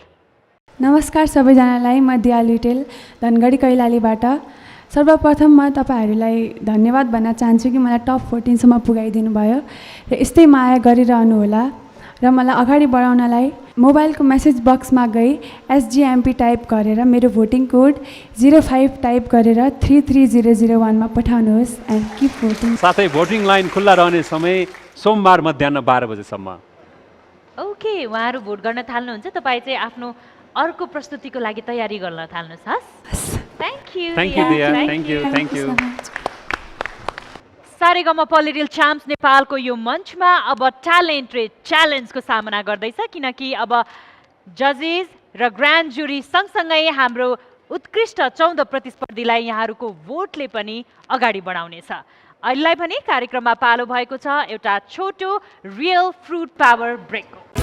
नमस्कार सबैजनालाई, म दिया लिटेल धनगढी कैलालीबाट। सर्वप्रथम म तपाईँहरूलाई धन्यवाद भन्न चाहन्छु कि मलाई टप 14 सम्म पुगाइदिनु भयो र यस्तै माया गरिरहनु होला र मलाई अगाडि बढाउनलाई मोबाइलको मेसेज बक्समा गई SGMP टाइप गरेर मेरो भोटिङ कोड 05 टाइप गरेर 33001 मा पठाउनुहोस् एन्ड किप भोटिङ। साथै भोटिङ लाइन खुल्ला रहने समय सोमबार मध्याह 12 बजेसम्म। ओके, उहाँहरू भोट गर्न थाल्नुहुन्छ, तपाईँ चाहिँ आफ्नो अर्को प्रस्तुतिको लागि तयारी गर्न थाल्नुहोस्। हस्, thank you Diya, thank you. Sa Re Ga Ma little champs नेपालको यो मञ्चमा अब ट्यालेन्टेड च्यालेन्जको सामना गर्दैछ, किनकि अब जजेस र ग्रान्ड जुरी सँगसँगै हाम्रो उत्कृष्ट 14 प्रतिस्पर्धीलाई यहाँहरूको भोटले पनि अगाडि बढाउनेछ। अहिलेलाई पनि कार्यक्रममा पालो भएको छ एउटा छोटो real fruit power ब्रेकको।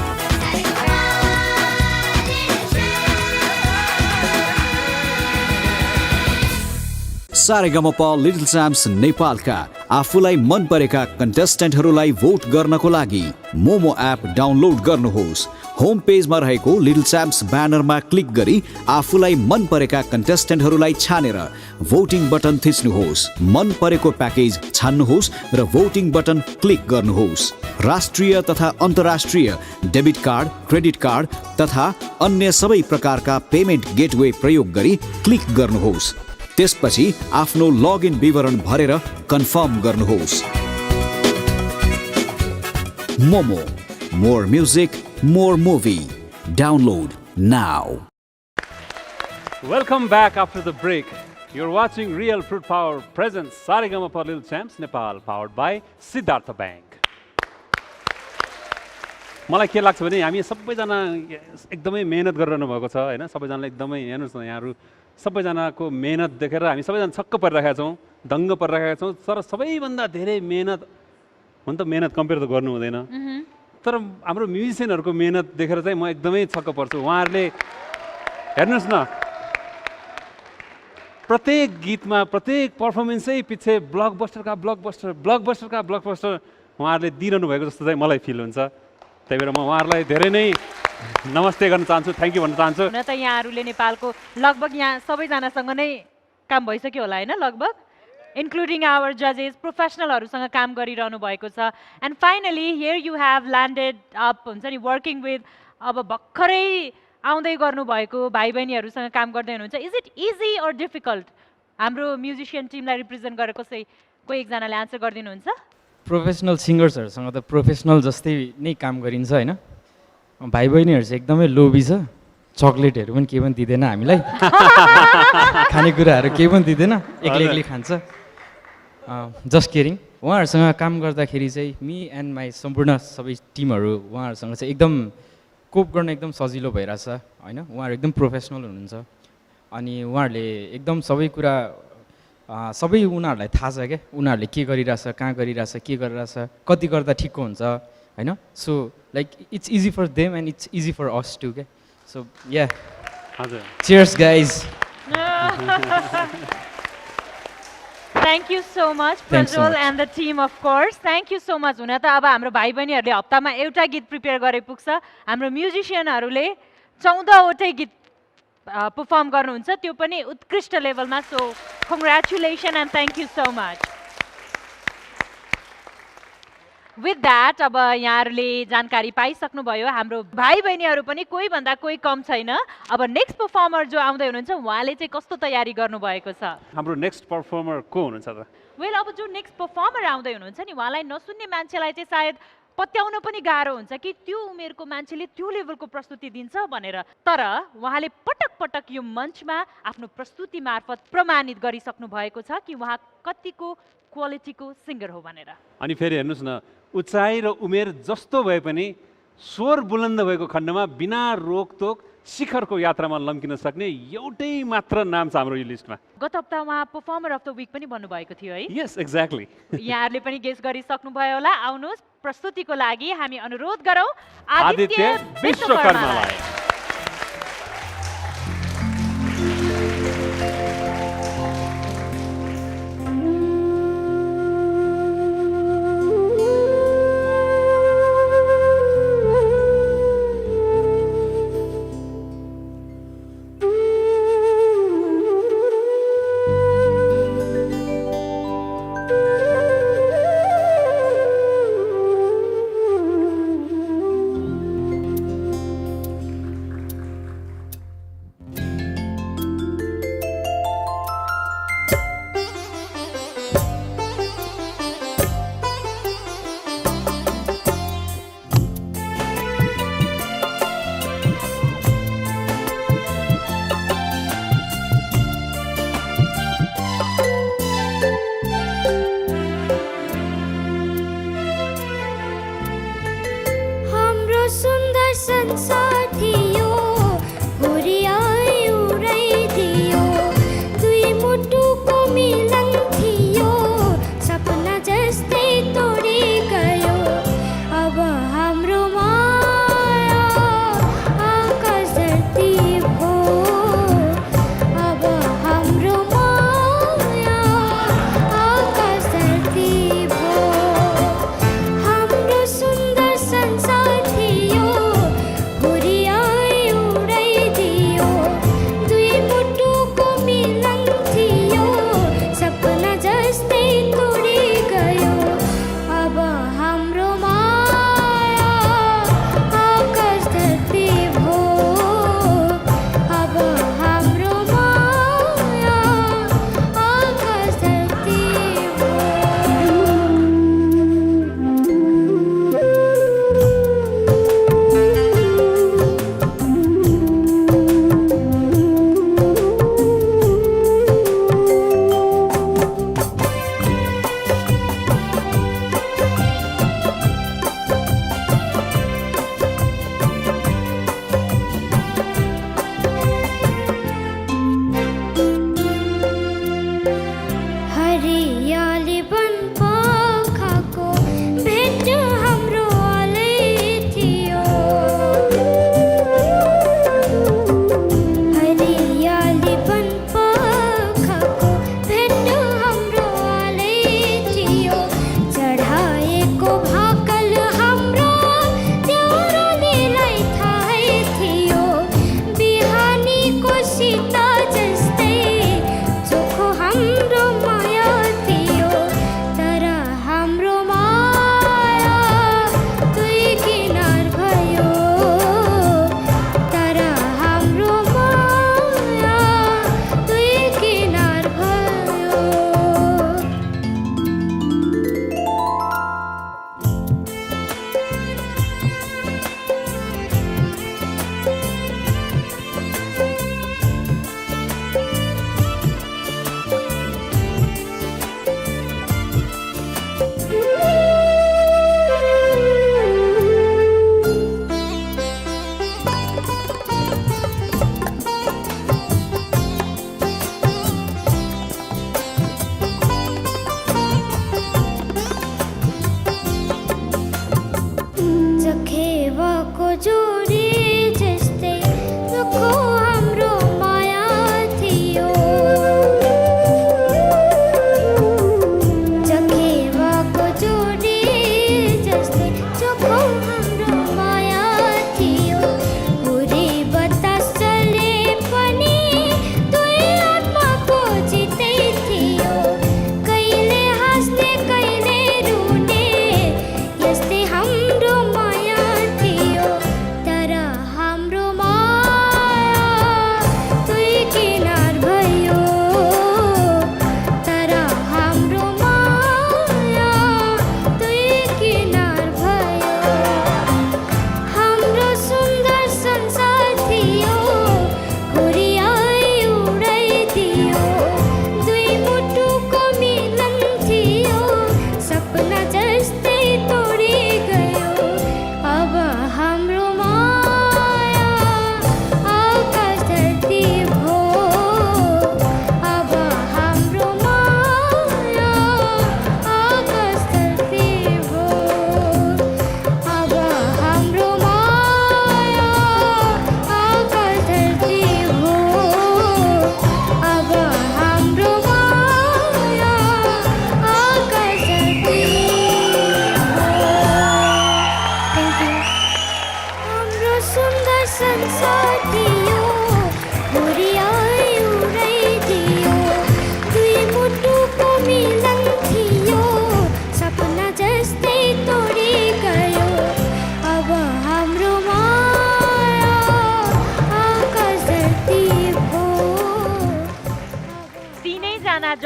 Saregamapa little champs नेपालका आफूलाई मन परेका कन्टेस्टेन्टहरूलाई भोट गर्नको लागि मोमो एप डाउनलोड गर्नुहोस्। होम पेजमा रहेको लिटिल च्याम्प्स ब्यानरमा क्लिक गरी आफूलाई मन परेका कन्टेस्टेन्टहरूलाई छानेर भोटिङ बटन थिच्नुहोस्। मन परेको प्याकेज छान्नुहोस् र भोटिङ बटन क्लिक गर्नुहोस्। राष्ट्रिय तथा अन्तर्राष्ट्रिय डेबिट कार्ड, क्रेडिट कार्ड तथा अन्य सबै प्रकारका पेमेन्ट गेटवे प्रयोग गरी क्लिक गर्नुहोस्। त्यसपछि आफ्नो लगइन विवरण भरेर कन्फर्म गर्नुहोस्। Momo, more music, more movie, download now. Welcome back after the break. You're watching Real Fruit Power presents Saregama for Little Champs Nepal, powered by Siddhartha Bank. मलाई के लाग्छ भने हामी सबैजना एकदमै मेहनत गरिरहनु भएको छ हैन, सबैजनाले एकदमै हेर्नुस् न, यहाँहरू सबैजनाको मेहनत देखेर हामी सबैजना छक्क परिरहेका छौँ, दङ्ग परिरहेका छौँ। तर सबैभन्दा धेरै मेहनत हुन त मेहनत कम्पेयर त गर्नु हुँदैन, तर हाम्रो म्युजिसियनहरूको मेहनत देखेर चाहिँ म एकदमै छक्क पर्छु। उहाँहरूले हेर्नुहोस् न, प्रत्येक गीतमा प्रत्येक पर्फर्मेन्सै पछि ब्लकबस्टरका ब्लकबस्टर उहाँहरूले दिइरहनु भएको जस्तो चाहिँ मलाई फिल हुन्छ। त्यही भएर म उहाँहरूलाई धेरै नै नमस्ते गर्न चाहन्छु, थ्याङ्क यू भन्न चाहन्छु। हुन त यहाँहरूले नेपालको लगभग यहाँ सबैजनासँग नै काम भइसक्यो होला होइन, लगभग इन्क्लुडिङ आवर जजेस प्रोफेसनलहरूसँग काम गरिरहनु भएको छ। And finally here you have landed up हुन्छ नि वर्किङ विथ अब भर्खरै आउँदै गर्नुभएको भाइ बहिनीहरूसँग काम गर्दै हुनुहुन्छ। Is it easy or difficult? हाम्रो म्युजिसियन टिमलाई रिप्रेजेन्ट गरेर कोही एकजनाले आन्सर गरिदिनुहुन्छ? प्रोफेसनल सिङ्गर्सहरूसँग त प्रोफेसनल जस्तै नै काम गरिन्छ होइन। भाइ बहिनीहरू चाहिँ एकदमै लोभी छ, चक्लेटहरू पनि केही पनि दिँदैन हामीलाई, खानेकुराहरू केही पनि दिँदैन, एक्लै खान्छ। Just caring. उहाँहरूसँग काम गर्दाखेरि चाहिँ मी एन्ड माई सम्पूर्ण सबै टिमहरू उहाँहरूसँग चाहिँ एकदम कोप गर्न एकदम सजिलो भइरहेछ होइन। उहाँहरू एकदम प्रोफेसनल हुनुहुन्छ अनि उहाँहरूले एकदम सबै कुरा सबै उनीहरूलाई थाहा छ क्या, उनीहरूले के गरिरहेछ, कहाँ गरिरहेछ, के गरिरहेछ, कति गर्दा ठिकको हुन्छ होइन। So like it's easy for them and it's easy for us to क्या। सो या हजुर, cheers guys. Thank you so much, Prajwal and the team of course. Thank you so much. हुन त अब हाम्रो भाइ बहिनीहरूले हप्तामा एउटा गीत प्रिपेयर गरे पुग्छ। हाम्रो म्युजिसियनहरूले 14 वटै गीत परफर्म गर्नुहुन्छ, त्यो पनि उत्कृष्ट लेभलमा। So congratulation and thank you so much. With that अब यहाँहरूले जानकारी पाइसक्नुभयो, हाम्रो भाइ बहिनीहरू पनि कोही भन्दा कोही कम छैन। अब नेक्स्ट पर्फर्मर जो आउँदै हुनुहुन्छ उहाँले चाहिँ कस्तो तयारी गर्नुभएको छ? हाम्रो नेक्स्ट पर्फर्मर को हुनुहुन्छ त? वेल, अब जो नेक्स्ट पर्फर्मर आउँदै हुनुहुन्छ नि, उहाँलाई नसुन्ने मान्छेलाई चाहिँ सायद पत्याउन पनि गाह्रो हुन्छ कि त्यो उमेरको मान्छेले त्यो लेभलको प्रस्तुति दिन्छ भनेर। तर उहाँले पटक पटक यो मञ्चमा आफ्नो प्रस्तुति मार्फत प्रमाणित गरिसक्नु भएको छ कि उहाँ कतिको क्वालिटीको सिङ्गर हो भनेर। अनि फेरि हेर्नुहोस् न, उचाइ र उमेर जस्तो भए पनि स्वर बुलन्द भएको खण्डमा बिना रोकतोक शिखरको यात्रामा लम्किन सक्ने एउटै मात्र नाम छ हाम्रो यो लिस्टमा। गत हप्ता उहाँ परफर्मर अफ द विक पनि भन्नुभएको थियो है? यस, एक्ज्याक्टली। यहाँहरूले पनि गेस गरिसक्नुभयो होला। आउनुहोस्, प्रस्तुतिको लागि हामी अनुरोध गरौँ आदित्य विश्वकर्मालाई।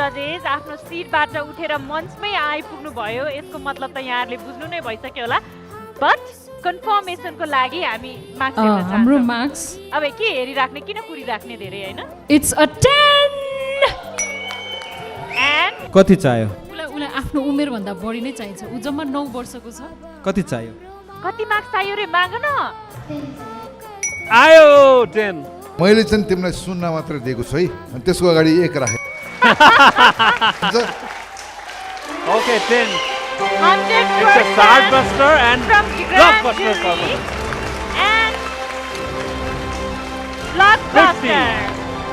जजेस आफ्नो सिटबाट उठेर मञ्चमै आइपुग्नु भयो, यसको मतलब त यहाँहरूले बुझ्नु नै भइसक्यो होला। बट कन्फर्मेसनको लागि हामी मार्क्स हेर्न चाहन्छौँ। हाम्रो मार्क्स अब के हेरिराख्ने, किन कुरिराख्ने धेरै होइन? It's a 10। एन्ड कति चाहियो? उसलाई आफ्नो उमेरभन्दा बढी नै चाहिन्छ। ऊ जम्मा 9 वर्षको छ। कति चाहियो? कति मार्क्स चाहियो रे, माग न। आयो 10। मैले चाहिँ तिमीलाई 0 मात्र दिएको छु है, अनि त्यसको अगाडि 1 राखे। Okay, 10. 100% It's a Starbuster and from Blockbuster Grand performance. And Blockbuster.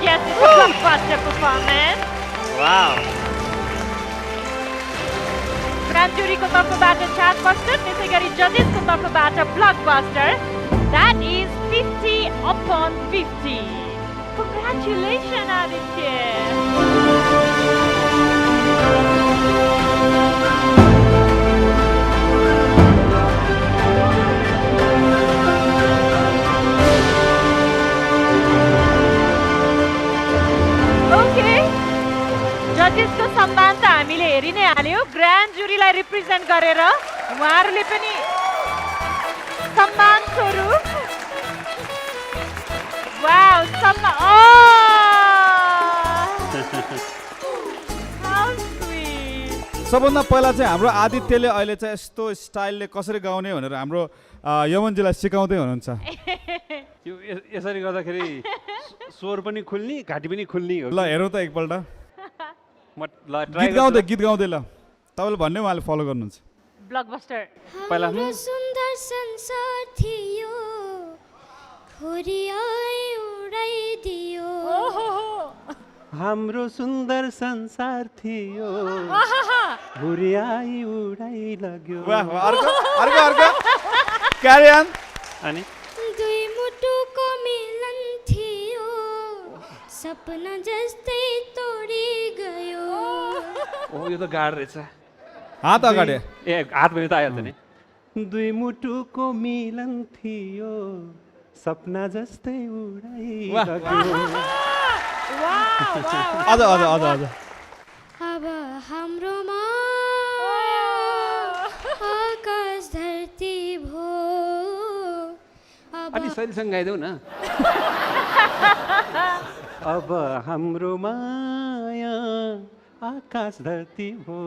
Yes, it's a Blockbuster performance. Wow. Grand juryको तर्फबाट Chartbuster, त्यसै गरी जजेसको तर्फबाट Blockbuster. That is 50/50. Congratulations, Aditya. Okay. जजेसको सम्मान त हामीले हेरि नै हाल्यो। ग्रान्ड जुरीलाई रिप्रेजेन्ट गरेर उहाँहरूले पनि सम्मान स्वरूप वाउ सम्मान सबभन्दा पहिला चाहिँ हाम्रो आदित्यले अहिले चाहिँ यस्तो स्टाइलले कसरी गाउने भनेर हाम्रो यमनजीलाई सिकाउँदै हुनुहुन्छ। यो यसरी गर्दाखेरि स्वर पनि खुल्ने, घाँटी पनि खुल्ने हो। ल हेरौँ त एकपल्ट। गीत गीत गाउँदै ल तपाईँले भन्ने उहाँले फलो गर्नुहुन्छ। ब्लकबस्टर पहिला सुन्दर संसार थियो खोरियाई उडाइदियो हाम्रो सुन्दर संसार थियो हुरियाई उडाइ लग्यो। वाह वाह, अर्को अर्को अर्को क्यारी अन। अनि दुई मुटुको मिलन थियो सपना जस्तै तोडी गयो। ओ यो त गाह्रो रहेछ। हात अगाडि। ए हात पनि त आइहाल्छ नि। दुई मुटुको मिलन थियो सपना जस्तै उडाइ लग्यो। अझ अझ अझ अझ अब हाम्रोमा आकाश धरती भो। अनि शैलीसँग गाइदेऊ न। अब हाम्रो माया आकाश धरती हो।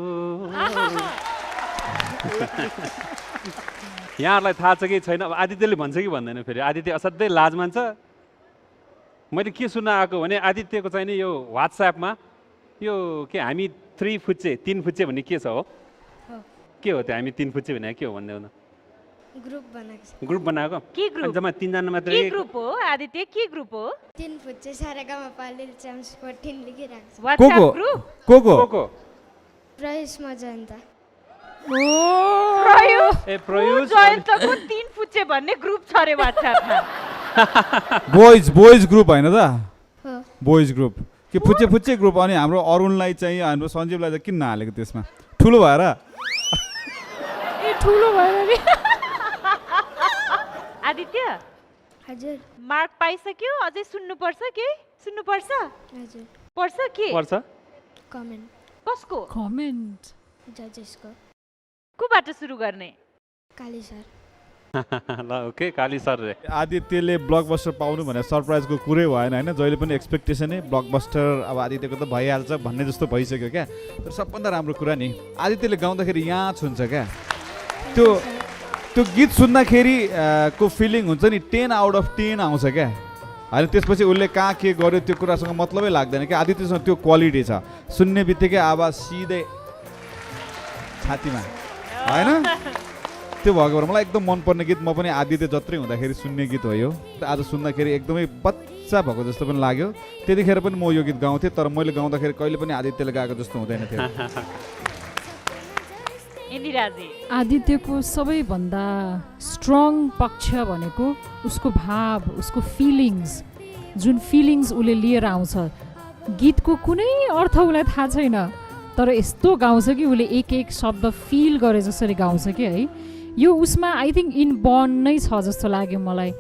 यहाँहरूलाई थाहा छ कि छैन, अब आदित्यले भन्छ कि भन्दैन फेरि। आदित्य असाध्यै लाज मान्छ। मैले के सुन्न आएको भने आदित्यको चाहिँ नि यो वाट्सएपमा यो के हामी 3 फुच्चे 3 फुच्चे भन्ने के छ हो? के हो त्यो हामी 3 फुच्चे भने के हो भन्दै हो? ग्रुप बनाएको छ। ग्रुप बनाएको? के ग्रुप? जम्मा 3 जना मात्र। के ग्रुप हो आदित्य? के ग्रुप हो? 3 फुच्चे सारेगामा पालिल च्याम्स 14 लेखिराको छ। WhatsApp group? को प्रयुष मजन्ता। प्रयुष जयन्तको 3 फुच्चे भन्ने ग्रुप छ रे व्हाट्सएपमा। बोइज ग्रुप होइन त? हो बोइज ग्रुप के फुच्चे फुच्चे ग्रुप। अनि हाम्रो अरुणलाई चाहिँ हाम्रो सञ्जीवलाई चाहिँ किन नहालेको त्यसमा? ठुलो भएर ए ठुलो भएर नि। आदित्य हजुर मार्क पाइसक्यो, अझै सुन्नुपर्छ के? सुन्नुपर्छ? हजुर पर्छ के? पर्छ कमेन्ट। कसको? कमेन्ट जजेसको। कोबाट सुरु गर्ने? काली सर। ल ओके काली सर रे। आदित्यले ब्लकबस्टर पाउनु भने सरप्राइजको कुरै भएन होइन। जहिले पनि एक्सपेक्टेसनै ब्लकबस्टर अब आदित्यको त भइहाल्छ भन्ने जस्तो भइसक्यो क्या। तर सबभन्दा राम्रो कुरा नि आदित्यले गाउँदाखेरि यहाँ छुन्छ क्या। त्यो गीत सुन्दाखेरि को फिलिङ हुन्छ नि 10 आउट अफ 10 आउँछ क्या। होइन त्यसपछि उसले कहाँ के गर्यो त्यो कुरासँग मतलबै लाग्दैन क्या। आदित्यसँग त्यो क्वालिटी छ, सुन्ने बित्तिकै आवाज सिधै छातीमा होइन। त्यो भएको भएर मलाई एकदम मनपर्ने गीत, म पनि आदित्य जत्रै हुँदाखेरि सुन्ने गीत हो यो। आज सुन्दाखेरि एकदमै बच्चा भएको जस्तो पनि लाग्यो। त्यतिखेर पनि म यो गीत गाउँथेँ, तर मैले गाउँदाखेरि कहिले पनि आदित्यले गाएको जस्तो हुँदैन थियो। आदित्यको सबैभन्दा स्ट्रङ पक्ष भनेको उसको भाव, उसको फिलिङ्स। जुन फिलिङ्स उसले लिएर आउँछ। गीतको कुनै अर्थ उसलाई थाहा छैन, तर यस्तो गाउँछ कि उसले एक एक शब्द फिल गरे जसरी गाउँछ कि है। यो उसमा आई थिङ्क इनबर्न नै छ जस्तो लाग्यो मलाई।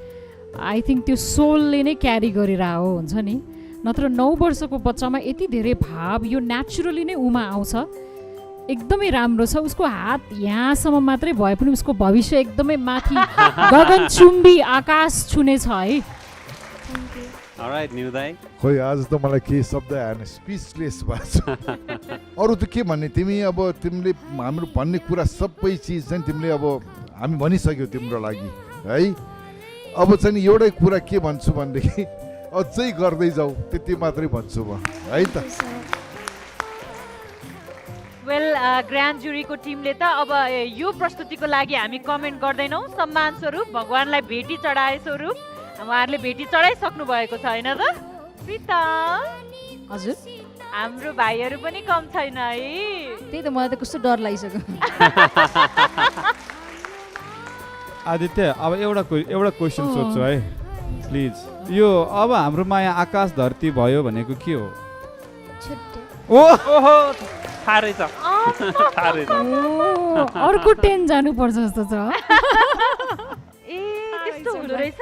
आई थिङ्क त्यो सोलले नै क्यारी गरेर हो हुन्छ नि। नत्र 9 वर्षको बच्चामा यति धेरै भाव यो नेचुरली नै उमा आउँछ, एकदमै राम्रो छ। उसको हात यहाँसम्म मात्रै भए पनि उसको भविष्य एकदमै माथि गगनचुम्बी आकाश छुने छ है। अलराइट निउदाई, खोइ आज त मलाई केही शब्द आएन, स्पिचलेस भएको छ। अरू त के भन्ने, तिमी अब तिमीले हाम्रो भन्ने कुरा सबै चिज चाहिँ तिमीले अब हामी भनिसक्यौ तिम्रो लागि है। अब चाहिँ एउटै कुरा के भन्छु भनेदेखि अझै गर्दै जाऊ, त्यति मात्रै भन्छु म है त। वेल ग्रान्ड जुरीको टिमले त अब यो प्रस्तुतिको लागि हामी कमेन्ट गर्दैनौँ। सम्मान स्वरूप भगवानलाई भेटी चढाए स्वरूप उहाँहरूले भेटी चढाइसक्नु भएको छ होइन त? प्रितम हजुर, हाम्रो भाइहरू पनि कम छैन है। त्यही त मलाई त कस्तो डर लागिसक्यो। आदित्य अब एउटा क्वेसन सोध्छु है प्लिज। यो अब हाम्रो माया आकाश धरती भयो भनेको के हो? ओहो थाहा रहेछ, थाहा रहेछ। अर्को 10 जानुपर्छ जस्तो छ। ए त्यस्तो हुँदो रहेछ?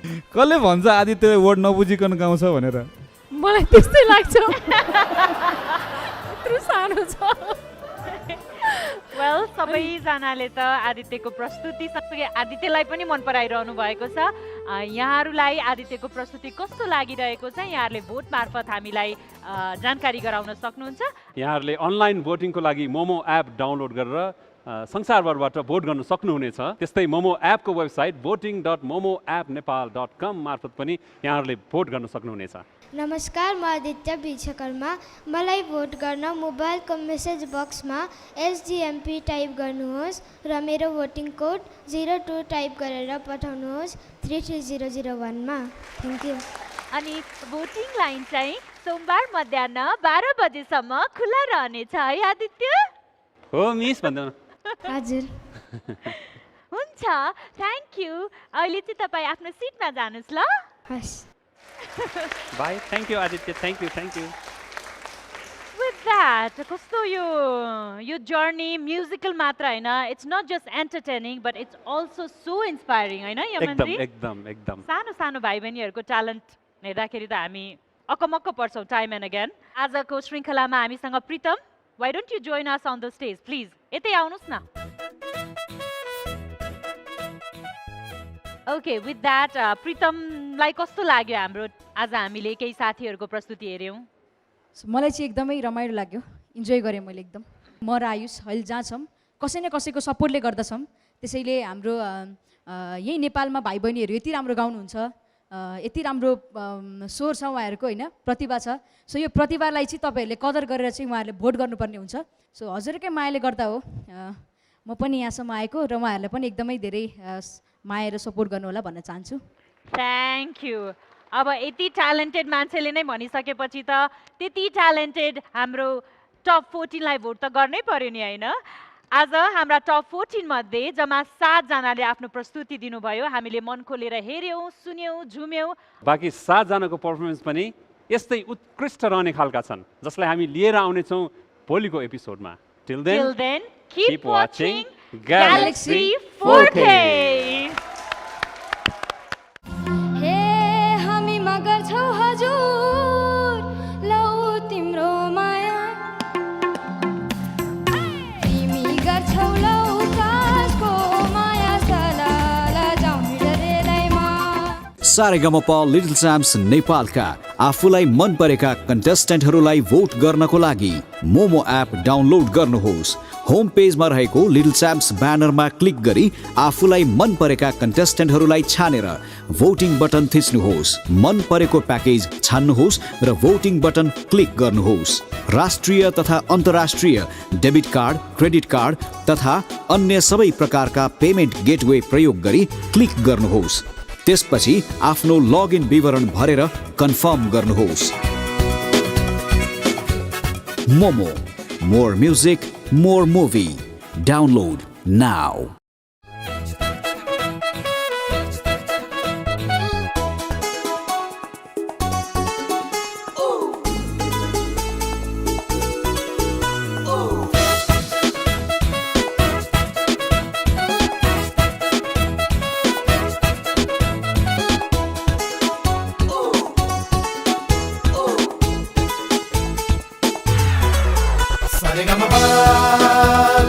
कसले भन्छ आदित्यले वर्ड नबुझिकन गाउँछ भनेर? मलाई त्यस्तै लाग्छ। यत्रो सानो छ। वेल सबैजनाले त आदित्यको प्रस्तुति सँगसँगै आदित्यलाई पनि मन पराइरहनु भएको छ। यहाँहरूलाई आदित्यको प्रस्तुति कस्तो लागिरहेको छ यहाँहरूले भोट मार्फत हामीलाई जानकारी गराउन सक्नुहुन्छ। यहाँहरूले अनलाइन भोटिङको लागि मोमो एप डाउनलोड गरेर संसारभरबाट भोट गर्न सक्नुहुनेछ। त्यस्तै मोमो एपको वेबसाइट voting.momoappnepal.com मार्फत पनि यहाँहरूले भोट गर्न सक्नुहुनेछ। नमस्कार, म आदित्य विश्वकर्मा। मलाई भोट गर्न मोबाइलको मेसेज बक्समा SGMP टाइप गर्नुहोस् र मेरो भोटिङ कोड 02 टाइप गरेर पठाउनुहोस् 33001 मा। Thank you. अनि भोटिङ लाइन चाहिँ सोमबार मध्याह 12 बजेसम्म खुला रहनेछ है आदित्य? हो मिस भन्दैन। हजुर। हुन्छ, थ्याङ्क यू। अहिले चाहिँ तपाईँ आफ्नो सिटमा जानुहोस् ल। हस्। Bye, thank you Aditya, thank you, thank you. With that कस्तो यो जर्नी म्युजिकल मात्र होइन, it's not just entertaining but it's also so inspiring होइन यमनजी? एकदम एकदम। सानो सानो भाइ बहिनीहरूको ट्यालेन्ट हेर्दाखेरि त हामी अकमक्क पर्छौँ टाइम एन्ड अगेन। आजको श्रृङ्खलामा हामीसँग Pritam, why don't you join us on the stage please? यतै आउनुहोस् न। ओके विथ द्याट प्रितमलाई कस्तो लाग्यो हाम्रो आज हामीले केही साथीहरूको प्रस्तुति हेऱ्यौँ? मलाई चाहिँ एकदमै रमाइलो लाग्यो, इन्जोय गरेँ मैले एकदम। म र आयुष अहिले जहाँ छौँ कसै न कसैको सपोर्टले गर्दा छौँ, त्यसैले हाम्रो यही नेपालमा भाइ बहिनीहरू यति राम्रो गाउनुहुन्छ, यति राम्रो स्वर छ उहाँहरूको होइन, प्रतिभा छ। सो यो प्रतिभालाई चाहिँ तपाईँहरूले कदर गरेर चाहिँ उहाँहरूले भोट गर्नुपर्ने हुन्छ। सो हजुरकै मायाले गर्दा हो म पनि यहाँसम्म आएको र उहाँहरूलाई पनि एकदमै धेरै माया र सपोर्ट गर्नु होला भन्न चाहन्छु। Thank you. अब यति ट्यालेन्टेड मान्छेले नै भनिसकेपछि त त्यति ट्यालेन्टेड हाम्रो टप 14लाई भोट त गर्नै पर्यो नि होइन? आज हाम्रा टप 14 मध्ये जम्मा 7 जनाले आफ्नो प्रस्तुति दिनुभयो। हामीले मन खोलेर हेऱ्यौँ, सुन्यौँ, झुम्यौँ। बाँकी 7 जनाको पर्फर्मेन्स पनि यस्तै उत्कृष्ट रहने खालका छन् जसलाई हामी लिएर आउनेछौँ भोलिको एपिसोडमा। Till then, keep watching Galaxy 4K. हे हामी मगर छौ हजुर, लौ तिम्रो माया तिमी गर्छौ लौ कासको माया सलाला जाउँ डरेलैमा। सारेगामापा लिटल च्याम्प्स नेपालका आफूलाई मन परेका कन्टेस्टेन्टहरूलाई भोट गर्नको लागि मोमो एप डाउनलोड गर्नुहोस्। होम पेजमा रहेको लिटल च्याम्प्स ब्यानरमा क्लिक गरी आफूलाई मन परेका कन्टेस्टेन्टहरूलाई छानेर भोटिङ बटन थिच्नुहोस्। मन परेको प्याकेज छान्नुहोस् र भोटिङ बटन क्लिक गर्नुहोस्। राष्ट्रिय तथा अन्तर्राष्ट्रिय डेबिट कार्ड, क्रेडिट कार्ड तथा अन्य सबै प्रकारका पेमेन्ट गेटवे प्रयोग गरी क्लिक गर्नुहोस्। त्यसपछि आफ्नो लगइन विवरण भरेर कन्फर्म गर्नुहोस्। Momo, more music, more movie. Download now.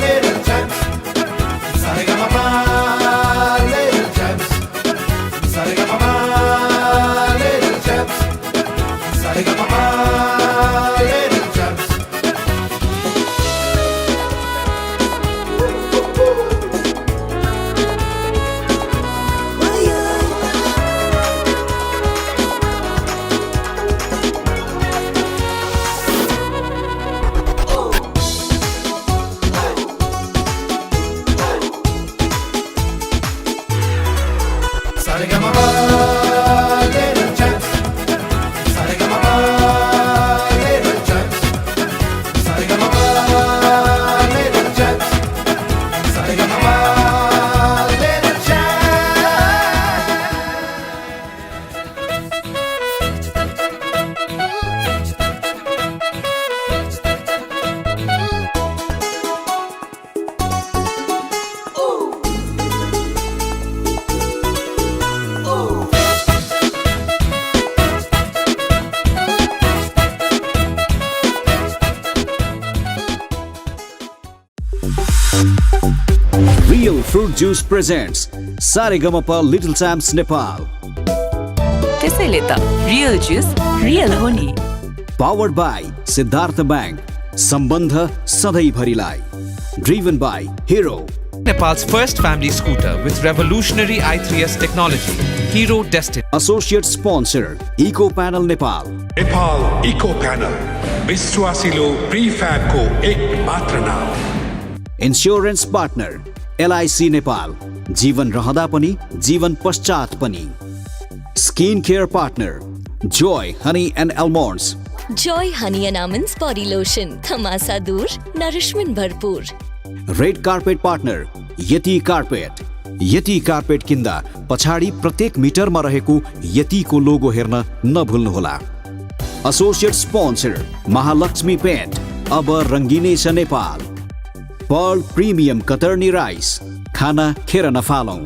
little champs. Sa-re-ga-ma-pa, little champs. Sa-re-ga-ma-pa, little champs. Sa-re-ga-ma-pa, little champs. Sa-re-ga-ma-pa, little champs. Sa-re-ga-ma-pa, little champs. Sa-re-ga-ma-pa, little champs. Sa-re-ga-ma-pa, little Real Fruit Juice presents Saregama Little Champs Nepal. त्यसैले त real juice real हो नि. Powered by Siddhartha Bank. सम्बन्ध सधैँभरिलाई. Driven by Hero. Nepal's first family scooter with revolutionary i3S technology, Hero Destiny. Associate sponsor Eco Panel Nepal. Nepal Eco Panel, विश्वासिलो prefab को एक मात्र नाम. Insurance partner LIC Nepal. जीवन रहँदा पनि जीवन पश्चात पनि. Skin care partner Joy Honey and Almonds. Joy Honey and Almonds body lotion. खमासा दूर, नरिशमेंट भरपूर. Red carpet partner Yeti Carpet. Yeti Carpet किन्दा पछाडि प्रत्येक मिटरमा रहेको यतिको लोगो हेर्न नभुल्नुहोला. Associate sponsor Mahalakshmi Paint. अब रङ्गिनेछ Nepal. Pearl Premium Katarni Rice. खाना खेर नफालौं.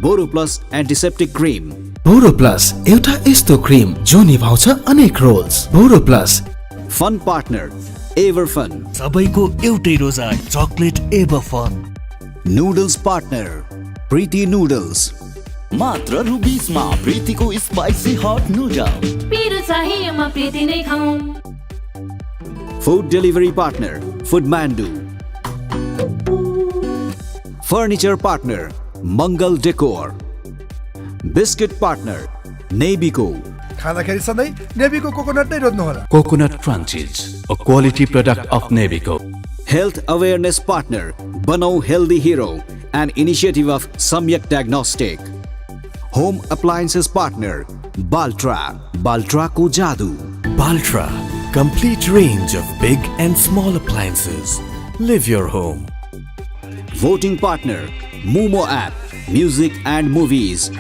Boro Plus antiseptic cream. Boro Plus एउटा यस्तो क्रिम जो निभाउँछ अनेक roles. Boro Plus. Fun partner Ever Fun. सबैको एउटै रोजा chocolate Ever Fun. Noodles partner Preeti noodles. मात्र रु 20 मा प्रीतिको स्पाइसी हट नुडल. पिरो चाहिए म प्रीति नै खाऊं. Food delivery partner Foodmandu. Furniture partner Mangal decor. Biscuit partner Nebico. खाँदाखेरि सधैँ नेबिको कोकोनट नै रोज्नु होला. Coconut Crunchies, a quality product of Nebico. Health awareness partner Banau Healthy Hero, an initiative of Samyak Diagnostic. Home appliances partner Baltra. Baltra ko jadoo. Baltra, complete range of big and small appliances. Live your home. Voting partner Momo app, music and movies.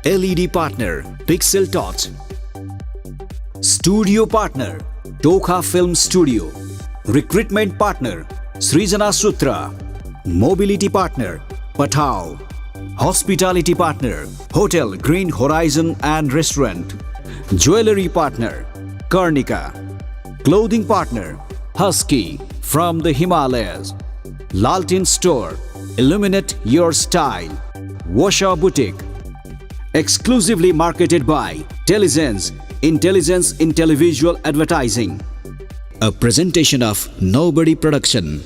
LED partner Pixel Touch. Studio partner Tokha Film Studio. Recruitment partner Srijana Sutra. Mobility partner Pathao. Hospitality partner Hotel Green Horizon and Restaurant. Jewelry partner Karnika. Clothing partner Husky from the Himalayas. Laltin Store. Illuminate your style. Washa Boutique. Exclusively marketed by Telizens, Intelligence in Televisual Advertising. A presentation of Nobody Production.